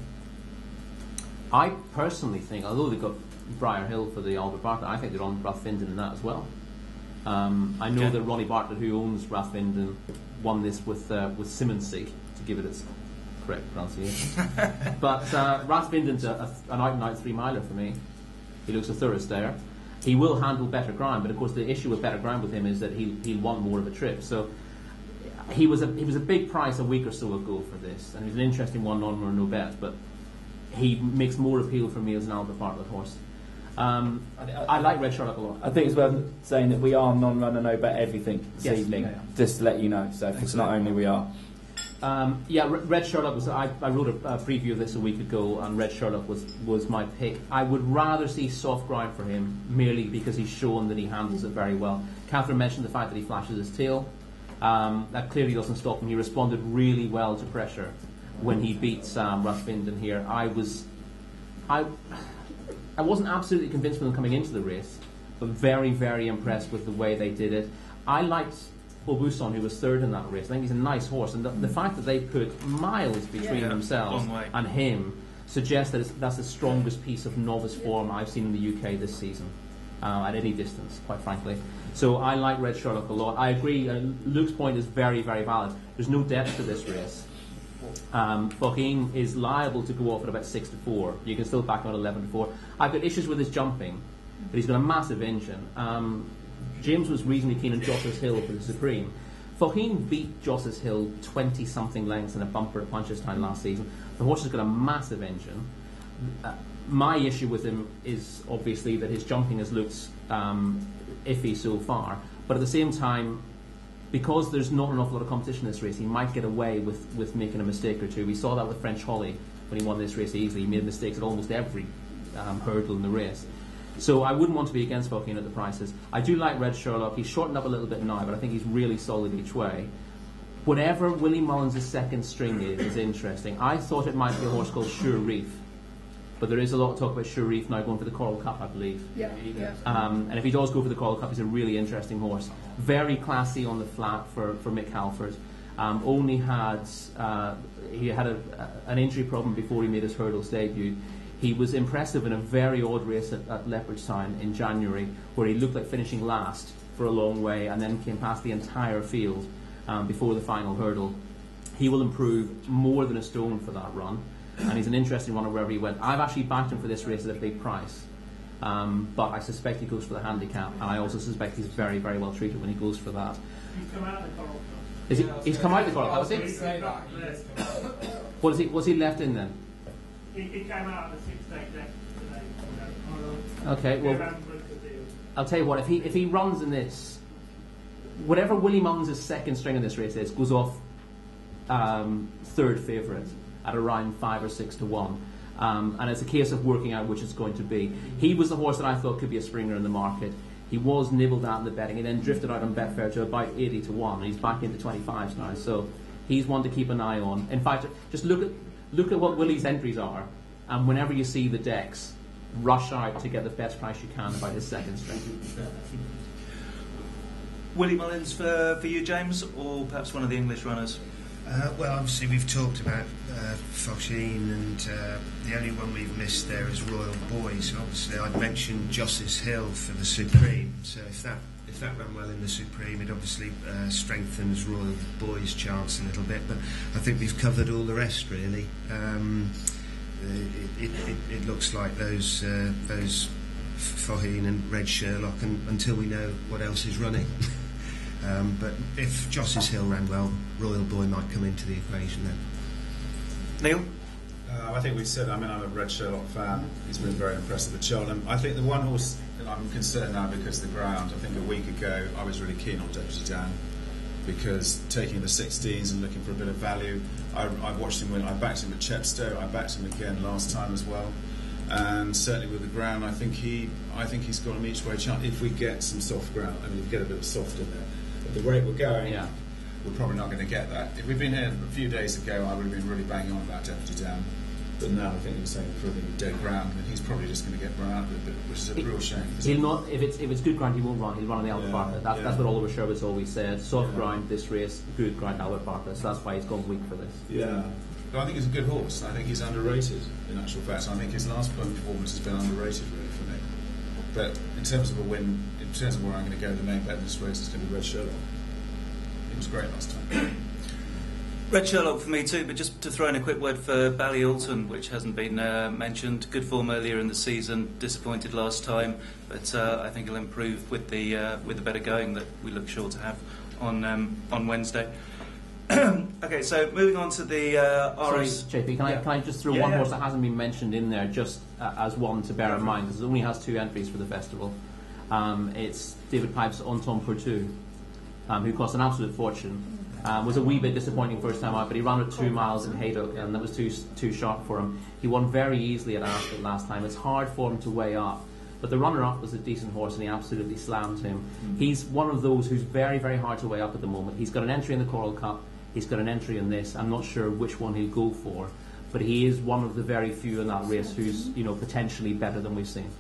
I personally think, although they got Briar Hill for the Albert Bartlett, I think they're on Rathfinden in that as well. I know that Ronnie Bartlett, who owns Rathfinden, won this with Simmonsig, to give it its correct pronunciation. But Rathfinden's an out-and-out 3-miler for me. He looks a thorough stayer. He will handle better ground, but of course the issue with better ground with him is that he'll want more of a trip. So he was a big price a week or so ago for this, and he's an interesting one, non or no bet, but he makes more appeal for me as an Albert Bartlett horse. I like Red Sherlock a lot. I think it's worth saying that we are non-runner, no bet everything this evening, just to let you know. So it's not only we are. Red Sherlock was. I wrote a preview of this a week ago, and Red Sherlock was my pick. I would rather see soft ground for him, merely because he's shown that he handles it very well. Catherine mentioned the fact that he flashes his tail. That clearly doesn't stop him. He responded really well to pressure when he beats Rathfinden here. I wasn't absolutely convinced with them coming into the race, but very, very impressed with the way they did it. I liked Obuson, who was third in that race. I think he's a nice horse, and the fact that they put miles between themselves and him suggests that that's the strongest piece of novice form I've seen in the UK this season, at any distance, quite frankly. So I like Red Sherlock a lot. I agree, Luke's point is very, very valid. There's no depth to this race. Faugheen is liable to go off at about 6-4. You can still back him at 11-4. I've got issues with his jumping, but he's got a massive engine. James was reasonably keen on Joss's Hill for the Supreme. Faugheen beat Joss's Hill 20-something lengths in a bumper at Punchestown last season. The horse has got a massive engine. My issue with him is obviously that his jumping has looked iffy so far, but at the same time, because there's not an awful lot of competition in this race, he might get away with making a mistake or two. We saw that with French Holly when he won this race easily. He made mistakes at almost every hurdle in the race. So I wouldn't want to be against Faugheen at the prices. I do like Red Sherlock. He's shortened up a little bit now, but I think he's really solid each way. Whatever Willie Mullins' second string is interesting. I thought it might be a horse called Sure Reef, but there is a lot of talk about Sure Reef now going for the Coral Cup, I believe. Yeah. And if he does go for the Coral Cup, he's a really interesting horse. Very classy on the flat for Mick Halford. He had an injury problem before he made his hurdles debut. He was impressive in a very odd race at Leopardstown in January, where he looked like finishing last for a long way and then came past the entire field before the final hurdle. He will improve more than a stone for that run, and he's an interesting runner wherever he went. I've actually backed him for this race at a big price, but I suspect he goes for the handicap, and I also suspect he's very, very well treated when he goes for that. He's come out of the Coral Cup. He's come out of the Coral Cup, has he? Was he left in then? He came out of the 6-day deck today. Okay, well, I'll tell you what, if he runs in this, whatever Willie Mullins' second string in this race is, goes off third favourite at around 5 or 6 to 1. And it's a case of working out which it's going to be. He was the horse that I thought could be a springer in the market. He was nibbled at in the betting. He then drifted out on Betfair to about 80 to 1. And he's back into 25s now. So he's one to keep an eye on. In fact, just look at what Willie's entries are, and whenever you see the decks, rush out to get the best price you can about his second string. Willie Mullins for you, James, or perhaps one of the English runners? Well, obviously we've talked about Foxine, and the only one we've missed there is Royal Boy. So obviously I'd mentioned Joss's Hill for the Supreme. So if that ran well in the Supreme, it obviously strengthens Royal Boy's chance a little bit. But I think we've covered all the rest really. It looks like those Foheen and Red Sherlock, until we know what else is running. But if Joss's Hill ran well, Royal Boy might come into the equation then. Neil? I think we said, I'm a Red Sherlock fan. He's been very impressive at Cheltenham. I think the one horse that I'm concerned now because of the ground, I think a week ago I was really keen on Deputy Dan, because taking the 16s and looking for a bit of value, I watched him win. I backed him at Chepstow. I backed him again last time as well. And certainly with the ground, I think he's got an each way chance if we get some soft ground. I mean, we get a bit of soft in there. At the rate we're going, we're probably not going to get that. If we'd been here a few days ago, I would have been really banging on about Deputy Dan. But now I think we're saying for the dead ground, and he's probably just going to get run out with it, which is a real shame. He'll not. If it's good ground, he won't run. He'll run on the Albert Parker. That's what Oliver Sherwood's always said. Soft ground this race, good ground Albert Parker. So that's why he's gone weak for this. Yeah. But I think he's a good horse. I think he's underrated, in actual fact. I think his last performance has been underrated, really, for me. But in terms of a win, in terms of where I'm going to go, the main bet in this race is going to be Red Sherlock. He was great last time. Red Sherlock for me too, but just to throw in a quick word for Ballyalton, which hasn't been mentioned. Good form earlier in the season, disappointed last time, but I think he'll improve with the better going that we look sure to have on Wednesday. Okay, so moving on to the RS. Sorry, JP, can I just throw one horse that hasn't been mentioned in there, just as one to bear in mind, because it only has 2 entries for the festival. It's David Pipe's Anton Pourtout, who cost an absolute fortune. Was a wee bit disappointing first time out, but he ran at 2 miles in Haydock, and that was too sharp for him. He won very easily at Arkle last time. It's hard for him to weigh up, but the runner-up was a decent horse, and he absolutely slammed him. He's one of those who's very, very hard to weigh up at the moment. He's got an entry in the Coral Cup. He's got an entry in this. I'm not sure which one he'll go for, but he is one of the very few in that race who's potentially better than we've seen.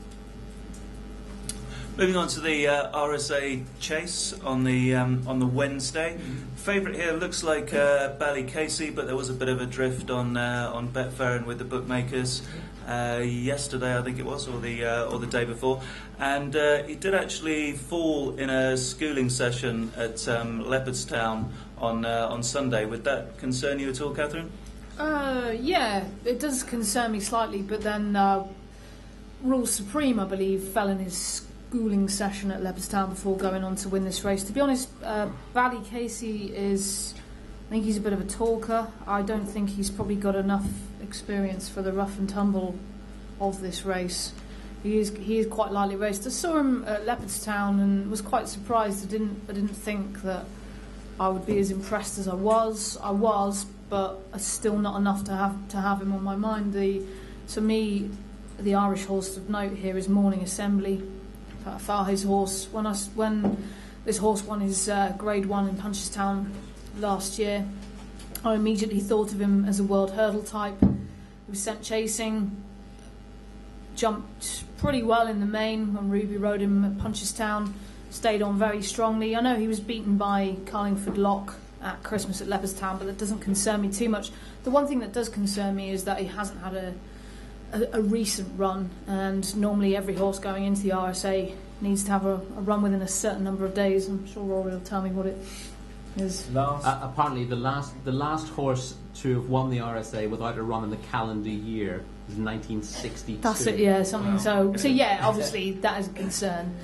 Moving on to the RSA Chase on the Wednesday. Favourite here looks like Ballycasey, but there was a bit of a drift on Betfair and with the bookmakers yesterday, I think it was, or the day before, and he did actually fall in a schooling session at Leopardstown on Sunday. Would that concern you at all, Catherine? Yeah, it does concern me slightly, but then Rule Supreme, I believe, fell in his schooling session at Leopardstown before going on to win this race. To be honest, Ballycasey I think he's a bit of a talker. I don't think he's probably got enough experience for the rough and tumble of this race. He is quite lightly raced. I saw him at Leopardstown and was quite surprised. I didn't think that I would be as impressed as I was. But still not enough to have him on my mind. To me, the Irish horse of note here is Morning Assembly. Fahe's horse. When this horse won his Grade 1 in Punchestown last year, I immediately thought of him as a world hurdle type. He was sent chasing, jumped pretty well in the main when Ruby rode him at Punchestown, stayed on very strongly. I know he was beaten by Carlingford Lock at Christmas at Leopardstown, but that doesn't concern me too much. The one thing that does concern me is that he hasn't had a recent run, and normally every horse going into the RSA needs to have a run within a certain number of days. I'm sure Rory will tell me what it is. Apparently, the last horse to have won the RSA without a run in the calendar year is 1962. That's it, yeah, something. Wow. So yeah, obviously that is a concern.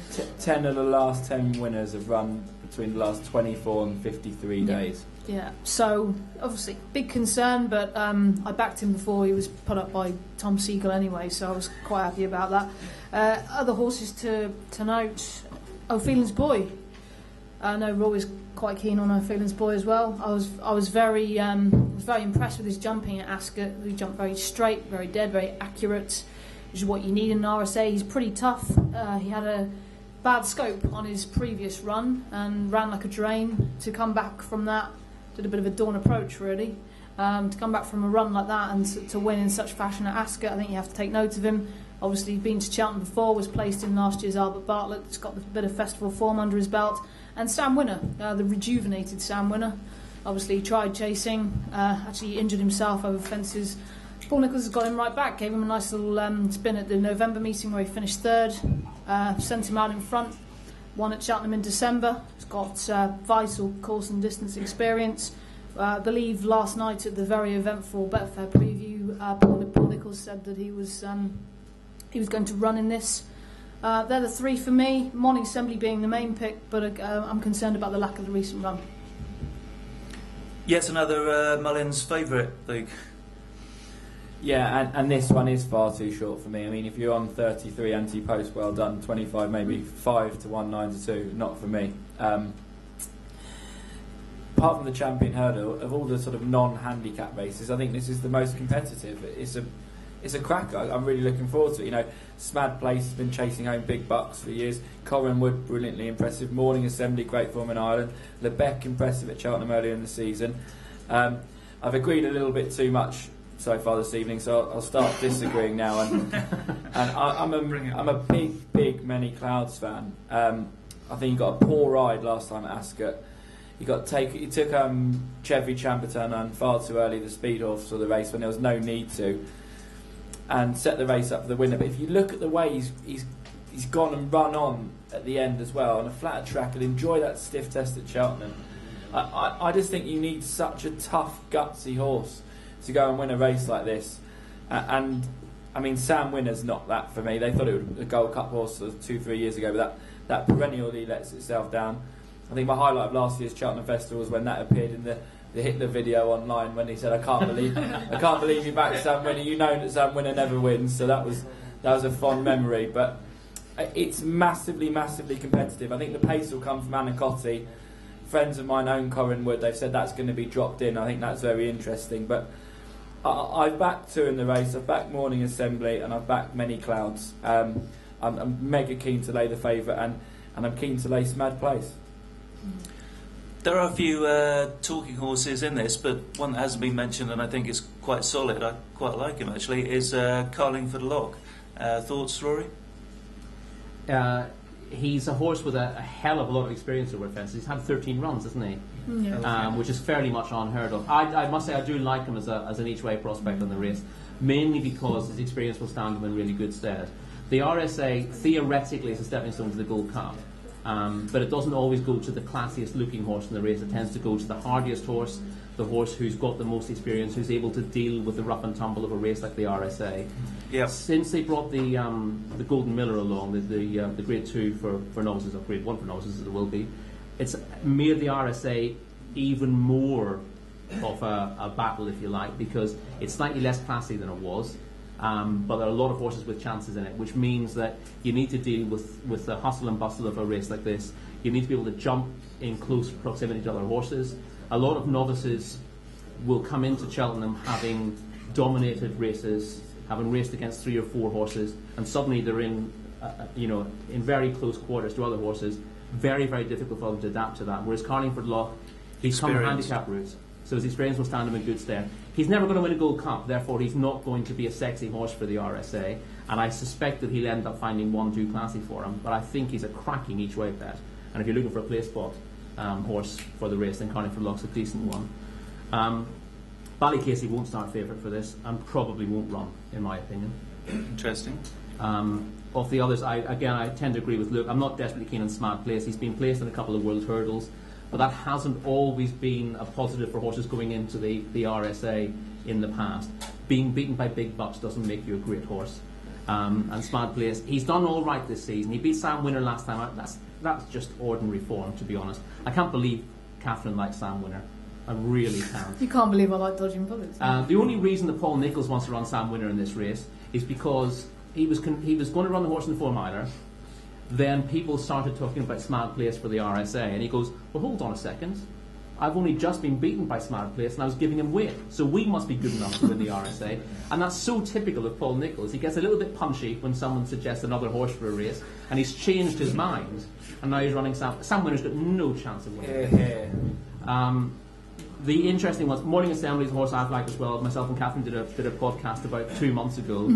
10 of the last 10 winners have run between the last 24 and 53 days. Yeah, so obviously big concern, but I backed him before he was put up by Tom Siegel anyway, so I was quite happy about that. Other horses to note, O'Phelan's Boy. I know Rory's quite keen on O'Phelan's Boy as well. I was very impressed with his jumping at Ascot. He jumped very straight, very dead, very accurate, which is what you need in an RSA. He's pretty tough. He had a bad scope on his previous run and ran like a drain. To come back from that, did a bit of a dawn approach really. To come back from a run like that and to win in such fashion at Ascot, I think you have to take note of him. Obviously, he's been to Cheltenham before, was placed in last year's Albert Bartlett. He's got a bit of festival form under his belt. And Sam Winner, the rejuvenated Sam Winner, obviously tried chasing, actually injured himself over fences. Paul Nicholls has got him right back, gave him a nice little spin at the November meeting where he finished third, sent him out in front, won at Cheltenham in December. He's got vital course and distance experience. I believe last night at the very eventful Betfair preview, Paul Nicholls said that he was going to run in this. They're the three for me. Morning Assembly being the main pick, but I'm concerned about the lack of the recent run. Yet another Mullins favourite, Luke. Yeah, and this one is far too short for me. I mean, if you're on 33 anti-post, well done. 25, maybe 5 to 1, 9 to 2, not for me. Apart from the Champion Hurdle, of all the sort of non-handicap races, I think this is the most competitive. It's a cracker. I'm really looking forward to it. You know, Smad Place has been chasing home big bucks for years. Corran Wood, brilliantly impressive. Morning Assembly, great form in Ireland. Lebec, impressive at Cheltenham earlier in the season. I've agreed a little bit too much so far this evening, so I'll start disagreeing now. And I'm a big Many Clouds fan. I think he got a poor ride last time at Ascot. He took Chevy Chamberlain on far too early, the speed horse for the race when there was no need to, and set the race up for the winner. But if you look at the way he's gone and run on at the end as well on a flatter track and enjoy that stiff test at Cheltenham, I just think you need such a tough, gutsy horse to go and win a race like this. And I mean, Sam Winner's not that for me. They thought it would a Gold Cup horse 2-3 years ago, but that perennially lets itself down. I think my highlight of last year's Cheltenham Festival was when that appeared in the Hitler video online when he said, "I can't believe you back Sam Winner. You know that Sam Winner never wins." So that was a fond memory. But it's massively competitive. I think the pace will come from Anacotti. Friends of mine own Corran Wood. They've said that's going to be dropped in. I think that's very interesting. But I've backed two in the race. I've backed Morning Assembly and I've backed Many Clouds. I'm mega keen to lay the favourite and I'm keen to lay Smad Place. There are a few talking horses in this, but one that hasn't been mentioned and I think is quite solid, I quite like him actually, is Carlingford Lock. Thoughts, Rory? He's a horse with a hell of a lot of experience over fences. He's had 13 runs, hasn't he? Yeah. Which is fairly much unheard of. I must say I do like him as an each-way prospect on the race, mainly because his experience will stand him in really good stead. The RSA theoretically is a stepping stone to the Gold Cup. But it doesn't always go to the classiest looking horse in the race. It tends to go to the hardiest horse, the horse who's got the most experience, who's able to deal with the rough and tumble of a race like the RSA. Yep. Since they brought the Golden Miller along, the Grade 2 for novices, or Grade 1 for novices as it will be, it's made the RSA even more of a battle, if you like, because it's slightly less classy than it was. But there are a lot of horses with chances in it, which means that you need to deal with the hustle and bustle of a race like this. You need to be able to jump in close proximity to other horses. A lot of novices will come into Cheltenham having dominated races, having raced against 3 or 4 horses, and suddenly they're in very close quarters to other horses. Very, very difficult for them to adapt to that. Whereas Carlingford Lock, he's come handicap routes, so his experience will stand him in good stead. He's never going to win a Gold Cup, therefore he's not going to be a sexy horse for the RSA, and I suspect that he'll end up finding one too classy for him, but I think he's a cracking each way bet. And if you're looking for a play spot horse for the race, then Carlingford Lock's a decent one. Ballycasey won't start favourite for this and probably won't run, in my opinion. Interesting. Of the others, I tend to agree with Luke. I'm not desperately keen on Smart Place. He's been placed in a couple of world hurdles, but that hasn't always been a positive for horses going into the RSA in the past. Being beaten by big bucks doesn't make you a great horse. And Smart Place, he's done all right this season. He beat Sam Winner last time out. That's just ordinary form, to be honest. I can't believe Catherine likes Sam Winner. I really can't. You can't believe I like dodging bullets. The only reason that Paul Nicholls wants to run Sam Winner in this race is because he was going to run the horse in the 4 miler. Then people started talking about Smart Place for the RSA, and he goes, well, hold on a second. I've only just been beaten by Smart Place, and I was giving him weight, so we must be good enough to win the RSA. And that's so typical of Paul Nicholls. He gets a little bit punchy when someone suggests another horse for a race, and he's changed his mind, and now he's running Sam Winner's got no chance of winning. The interesting ones, Morning Assembly is a horse I've liked as well. Myself and Catherine did a podcast about 2 months ago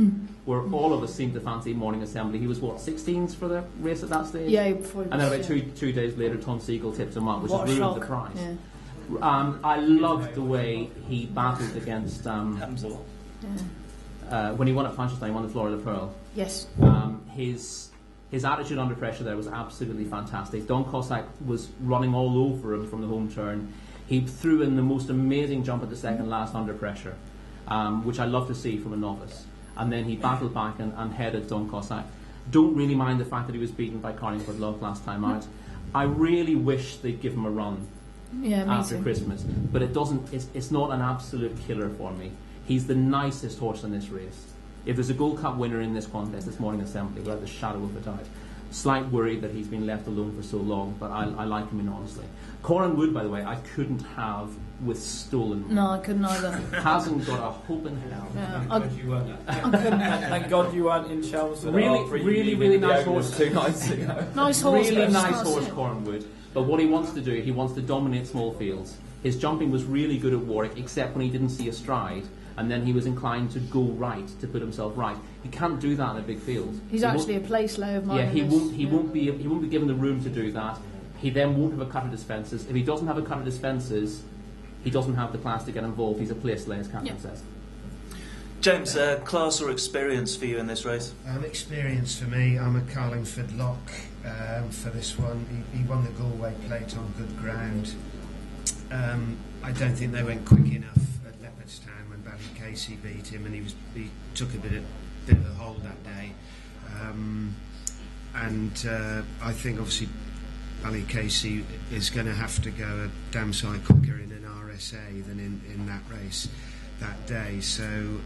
where all of us seemed to fancy Morning Assembly. He was, 16s for the race at that stage? Yeah, before he and then about yeah. two days later, Tom Siegel tipped him up, which has ruined the prize. Yeah. I loved the way he battled against Hamzel. When he won at Punchestown, he won the Florida Pearl. Yes. His attitude under pressure there was absolutely fantastic. Don Cossack was running all over him from the home turn. He threw in the most amazing jump at the second last under pressure, which I love to see from a novice. And then he battled back and headed Don Cossack. Don't really mind the fact that he was beaten by Carlingford Love last time out. I really wish they'd give him a run after Christmas, but it doesn't. It's not an absolute killer for me. He's the nicest horse in this race. If there's a Gold Cup winner in this contest, this Morning Assembly, without the shadow of a doubt. Slight worry that he's been left alone for so long, but I like him enormously. Corin Wood, by the way, I couldn't have with stolen. No, I couldn't either. Hasn't got a hope in hell. Thank God you weren't in Chelsea. Really nice horse. 2 nights ago. Nice horse. Really nice horse, Corin Wood. But what he wants to do, he wants to dominate small fields. His jumping was really good at Warwick, except when he didn't see a stride. And then he was inclined to go right, to put himself right. He can't do that in a big field. He's actually a place low of mine. Yeah, he won't be given the room to do that. He then won't have a cut of his fences. If he doesn't have a cut of his fences, he doesn't have the class to get involved. He's a place lay, as Catherine says. James, class or experience for you in this race? Experience for me. I'm a Carlingford lock for this one. He won the Galway Plate on good ground. I don't think they went quick enough at Leopardstown when Ballycasey beat him, and he took a bit of a hold that day. I think obviously Ballycasey is going to have to go a damn sight quicker in an RSA than in that race that day. So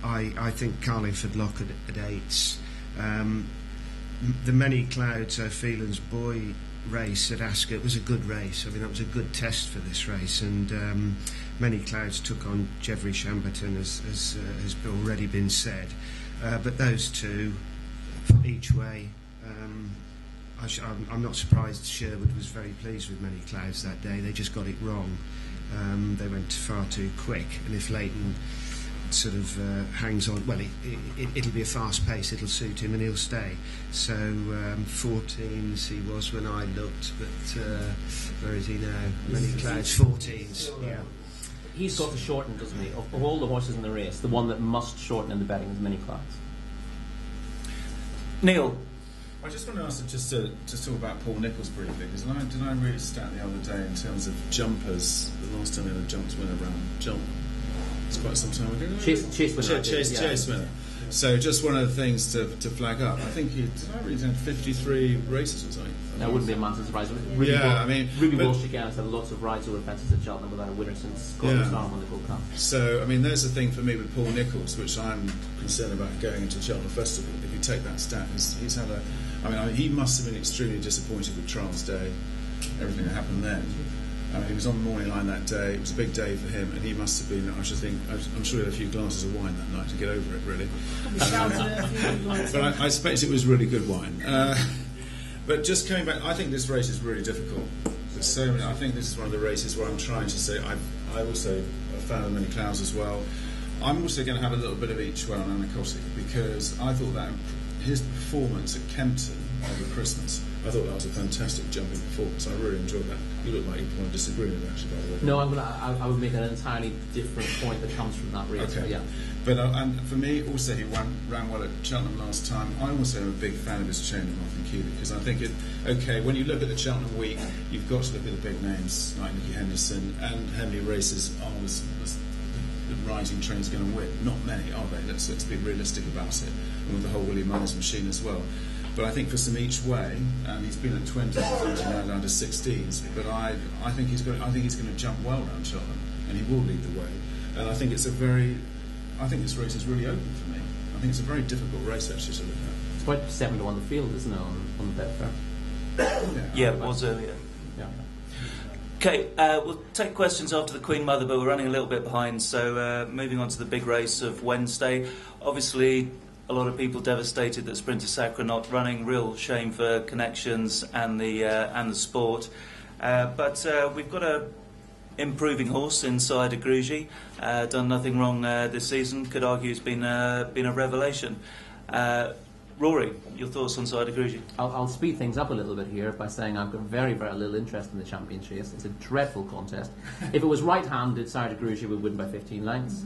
I think Carlingford lock at 8s. The Many Clouds Phelan's Boy race at Ascot was a good race. I mean, that was a good test for this race, and Many Clouds took on Jeffrey Chamberton, as has already been said. But those two, each way, I'm not surprised Sherwood was very pleased with Many Clouds that day. They just got it wrong. They went far too quick, and if Leighton sort of hangs on, well, it'll be a fast pace, it'll suit him and he'll stay. So 14s he was when I looked, but where is he now? Many Clouds, 14s. Yeah. He's got to shorten, doesn't he? Of all the horses in the race, the one that must shorten in the betting is Many Clouds. Neil? I just want to ask just to talk about Paul Nicholls briefly, because did I read a stat the other day in terms of jumpers? The last time he had a jumps winner around jump. It's quite some time ago. Chase winner. So just one of the things to flag up. I think did I read 53 races or something? That wouldn't be a massive surprise. Ruby Walsh again has had lots of rides over fences at Cheltenham without a winner since Gordon Starr won the Gold Cup. So I mean, there's the thing for me with Paul Nicholls, which I'm concerned about going into Cheltenham Festival. If you take that stat, he's had a. I mean, he must have been extremely disappointed with Trials Day, everything that happened then. He was on the morning line that day. It was a big day for him, and he must have been. I'm sure he had a few glasses of wine that night to get over it, really. But I suppose it was really good wine. But just coming back, I think this race is really difficult. I think this is one of the races where I'm trying to say I also a fan of Many Clouds as well. I'm also going to have a little bit of each way on Anacotic, because I thought that his performance at Kempton over Christmas I thought that was a fantastic jumping performance. I really enjoyed that. You look like you want to disagree with it, actually, by the way. No, I would make an entirely different point that comes from that race. Okay. Yeah. But and for me, also, he ran well at Cheltenham last time. I also am a big fan of his chain of Martin Keeley, because I think when you look at the Cheltenham week, you've got to look at the big names like Nicky Henderson, and how many races are the rising train's going to win? Not many, are they? Let's be realistic about it. And with the whole Willie Mullins machine as well. But I think for some each way, he's been at 20s, now down to 16s. But I think he's going to jump well around Cheltenham, and he will lead the way. And I think this race is really open for me. I think it's a very difficult race actually to look at. It's about 7-1 the field, isn't it, on the Betfair? Yeah, it was earlier. Yeah. Okay, we'll take questions after the Queen Mother, but we're running a little bit behind. So moving on to the big race of Wednesday. Obviously, a lot of people devastated that Sprinter Sacre not running. Real shame for Connections and the sport. But we've got a improving horse inside a Grugy. Done nothing wrong this season. Could argue it's been a revelation. Rory, your thoughts on Side of Grugy? I'll speed things up a little bit here by saying I've got very, very little interest in the Champion Chase. It's a dreadful contest. If it was right-handed, Side of Grugy would win by 15 lengths.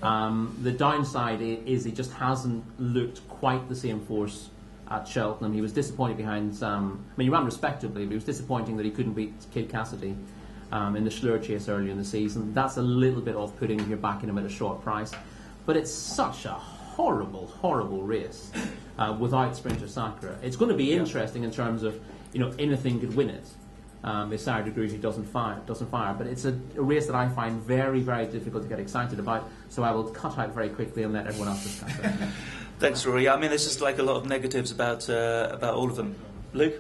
The downside is he just hasn't looked quite the same force at Cheltenham. He was disappointed behind he ran respectably, but he was disappointing that he couldn't beat Kid Cassidy in the Schlur Chase earlier in the season. That's a little bit off-putting if you're backing him at a short price. But it's such a horrible, horrible race without Sprinter Sacre. It's going to be interesting in terms of, anything could win it. If Side of Grugy doesn't fire. But it's a race that I find very, very difficult to get excited about, so I will cut out very quickly and let everyone else discuss it. Thanks, Rory. I mean, there's just like a lot of negatives about all of them. Luke?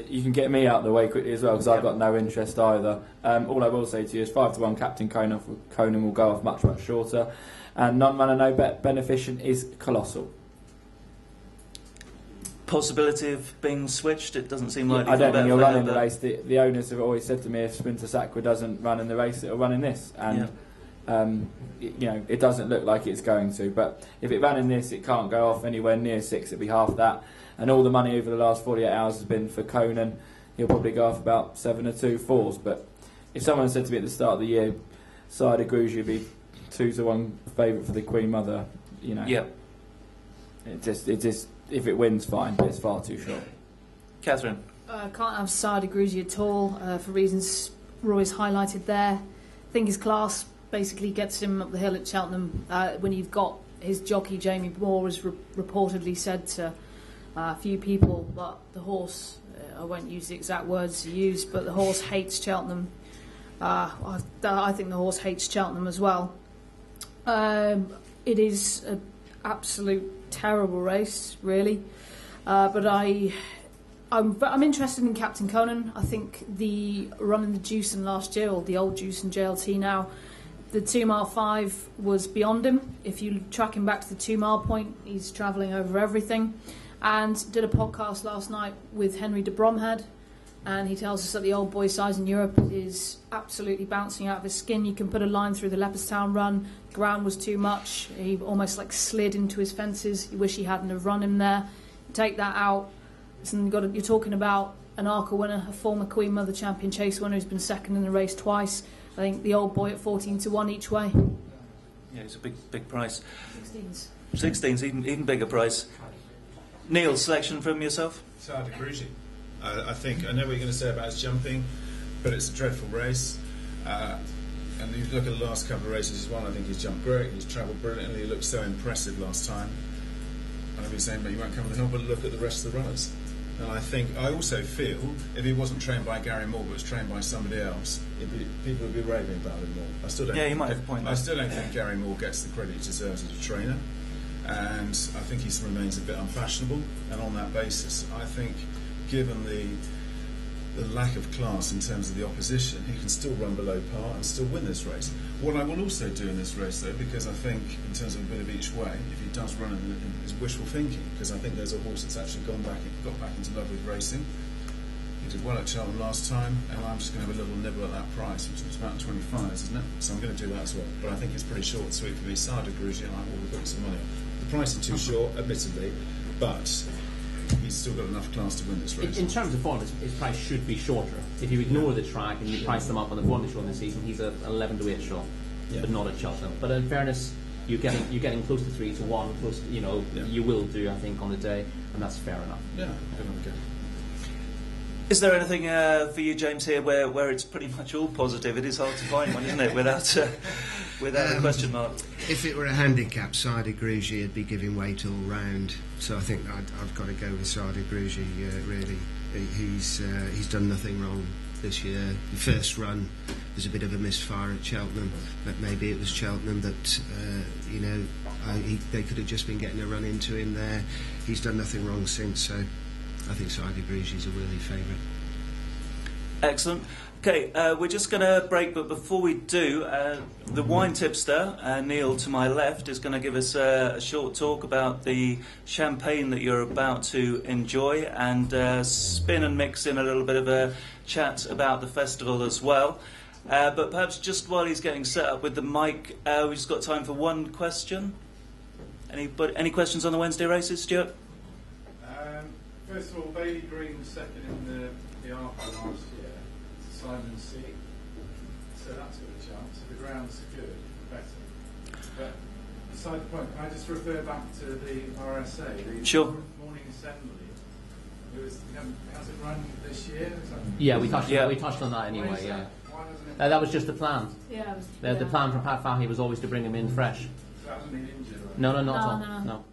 You can get me out of the way quickly as well, because I've got no interest either. All I will say to you is 5-1 Captain Conan will go off much, much shorter, and non-runner no bet beneficent is colossal. Possibility of being switched? It doesn't seem like. I don't think he'll run in the race. The owners have always said to me, if Sprinter Sacre doesn't run in the race, it'll run in this, and it doesn't look like it's going to. But if it ran in this, it can't go off anywhere near 6. It'll be half that. And all the money over the last 48 hours has been for Conan. He'll probably go off about 7 or 2 4s. But if someone said to me at the start of the year, Side of Grugy would be 2-1 favourite for the Queen Mother, it just if it wins, fine, but it's far too short. Catherine? Can't have Side of Grugy at all for reasons Roy's highlighted there. I think his class basically gets him up the hill at Cheltenham when you've got his jockey Jamie Moore has reportedly said to a few people that the horse, I won't use the exact words he used, but the horse hates Cheltenham. I think the horse hates Cheltenham as well. It is an absolute terrible race, really. But I'm interested in Captain Conan. I think the run in the Jewson last year, or the old Jewson JLT now, the 2 mile 5 was beyond him. If you track him back to the 2 mile point, he's travelling over everything. And did a podcast last night with Henry de Bromhead, and he tells us that the old boy size in Europe is absolutely bouncing out of his skin. You can put a line through the Leopardstown run. The ground was too much. He almost slid into his fences. You wish he hadn't have run him there. Take that out. And you're talking about an Arkle winner, a former Queen Mother Champion Chase winner who's been second in the race twice. I think the old boy at 14-1 each way. Yeah, it's a big price. 16s. 16s, even bigger price. Neil, selection from yourself? Side of Grugy. I think I know what you're going to say about his jumping, but it's a dreadful race. And you look at the last couple of races he's won. I think he's jumped great. He's travelled brilliantly. He looked so impressive last time. I've been saying, but you won't come to the hill. But look at the rest of the runners. And I also feel if he wasn't trained by Gary Moore, but was trained by somebody else, people would be raving about him more. I still don't. Yeah, you might have a point. I still don't think Gary Moore gets the credit he deserves as a trainer. And I think he remains a bit unfashionable. And on that basis, I think, given the lack of class in terms of the opposition, he can still run below par and still win this race. What I will also do in this race, though, because I think in terms of a bit of each way, if he does run is wishful thinking, because I think there's a horse that's actually got back into love with racing. He did well at Cheltenham last time, and I'm just going to have a little nibble at that price, which is about 25, isn't it? So I'm going to do that as well. But I think it's pretty short and sweet for me. Side of Grugy, and I will put some money on. The price is too short, admittedly, but he's still got enough class to win this race. In terms of form, his price should be shorter. If you ignore the track and you price them up on the form show in this season, he's an 11 to 8 show, but not at Cheltenham. But in fairness, you're getting close to 3 to 1. Close, you will do, I think, on the day, and that's fair enough. Yeah, good. Is there anything for you, James, here where it's pretty much all positive? It is hard to find one, isn't it, without a question mark? If it were a handicap, Sadi Grugy would be giving weight all round. So I think I've got to go with Sadi Grugy, really. He's done nothing wrong this year. The first run was a bit of a misfire at Cheltenham, but maybe it was Cheltenham that, they could have just been getting a run into him there. He's done nothing wrong since, so I think Sadi Grugy's a worthy favourite. Excellent. Okay, we're just going to break, but before we do, the wine tipster, Neil to my left, is going to give us a short talk about the champagne that you're about to enjoy, and spin and mix in a little bit of a chat about the festival as well. But perhaps just while he's getting set up with the mic, we've just got time for one question. Any questions on the Wednesday races, Stuart? First of all, Bailey Green was second in the Arkle last year. Simon C. So that's got a chance. If the ground's good, better. But beside the point, can I just refer back to the RSA, the Sure. morning assembly? Has it run this year? Yeah, we touched on that anyway. Yeah, Why doesn't it? that was just the plan. Yeah, The plan from Pat Fahey was always to bring him in fresh. So it hasn't been injured, right? No, not at all. No. No.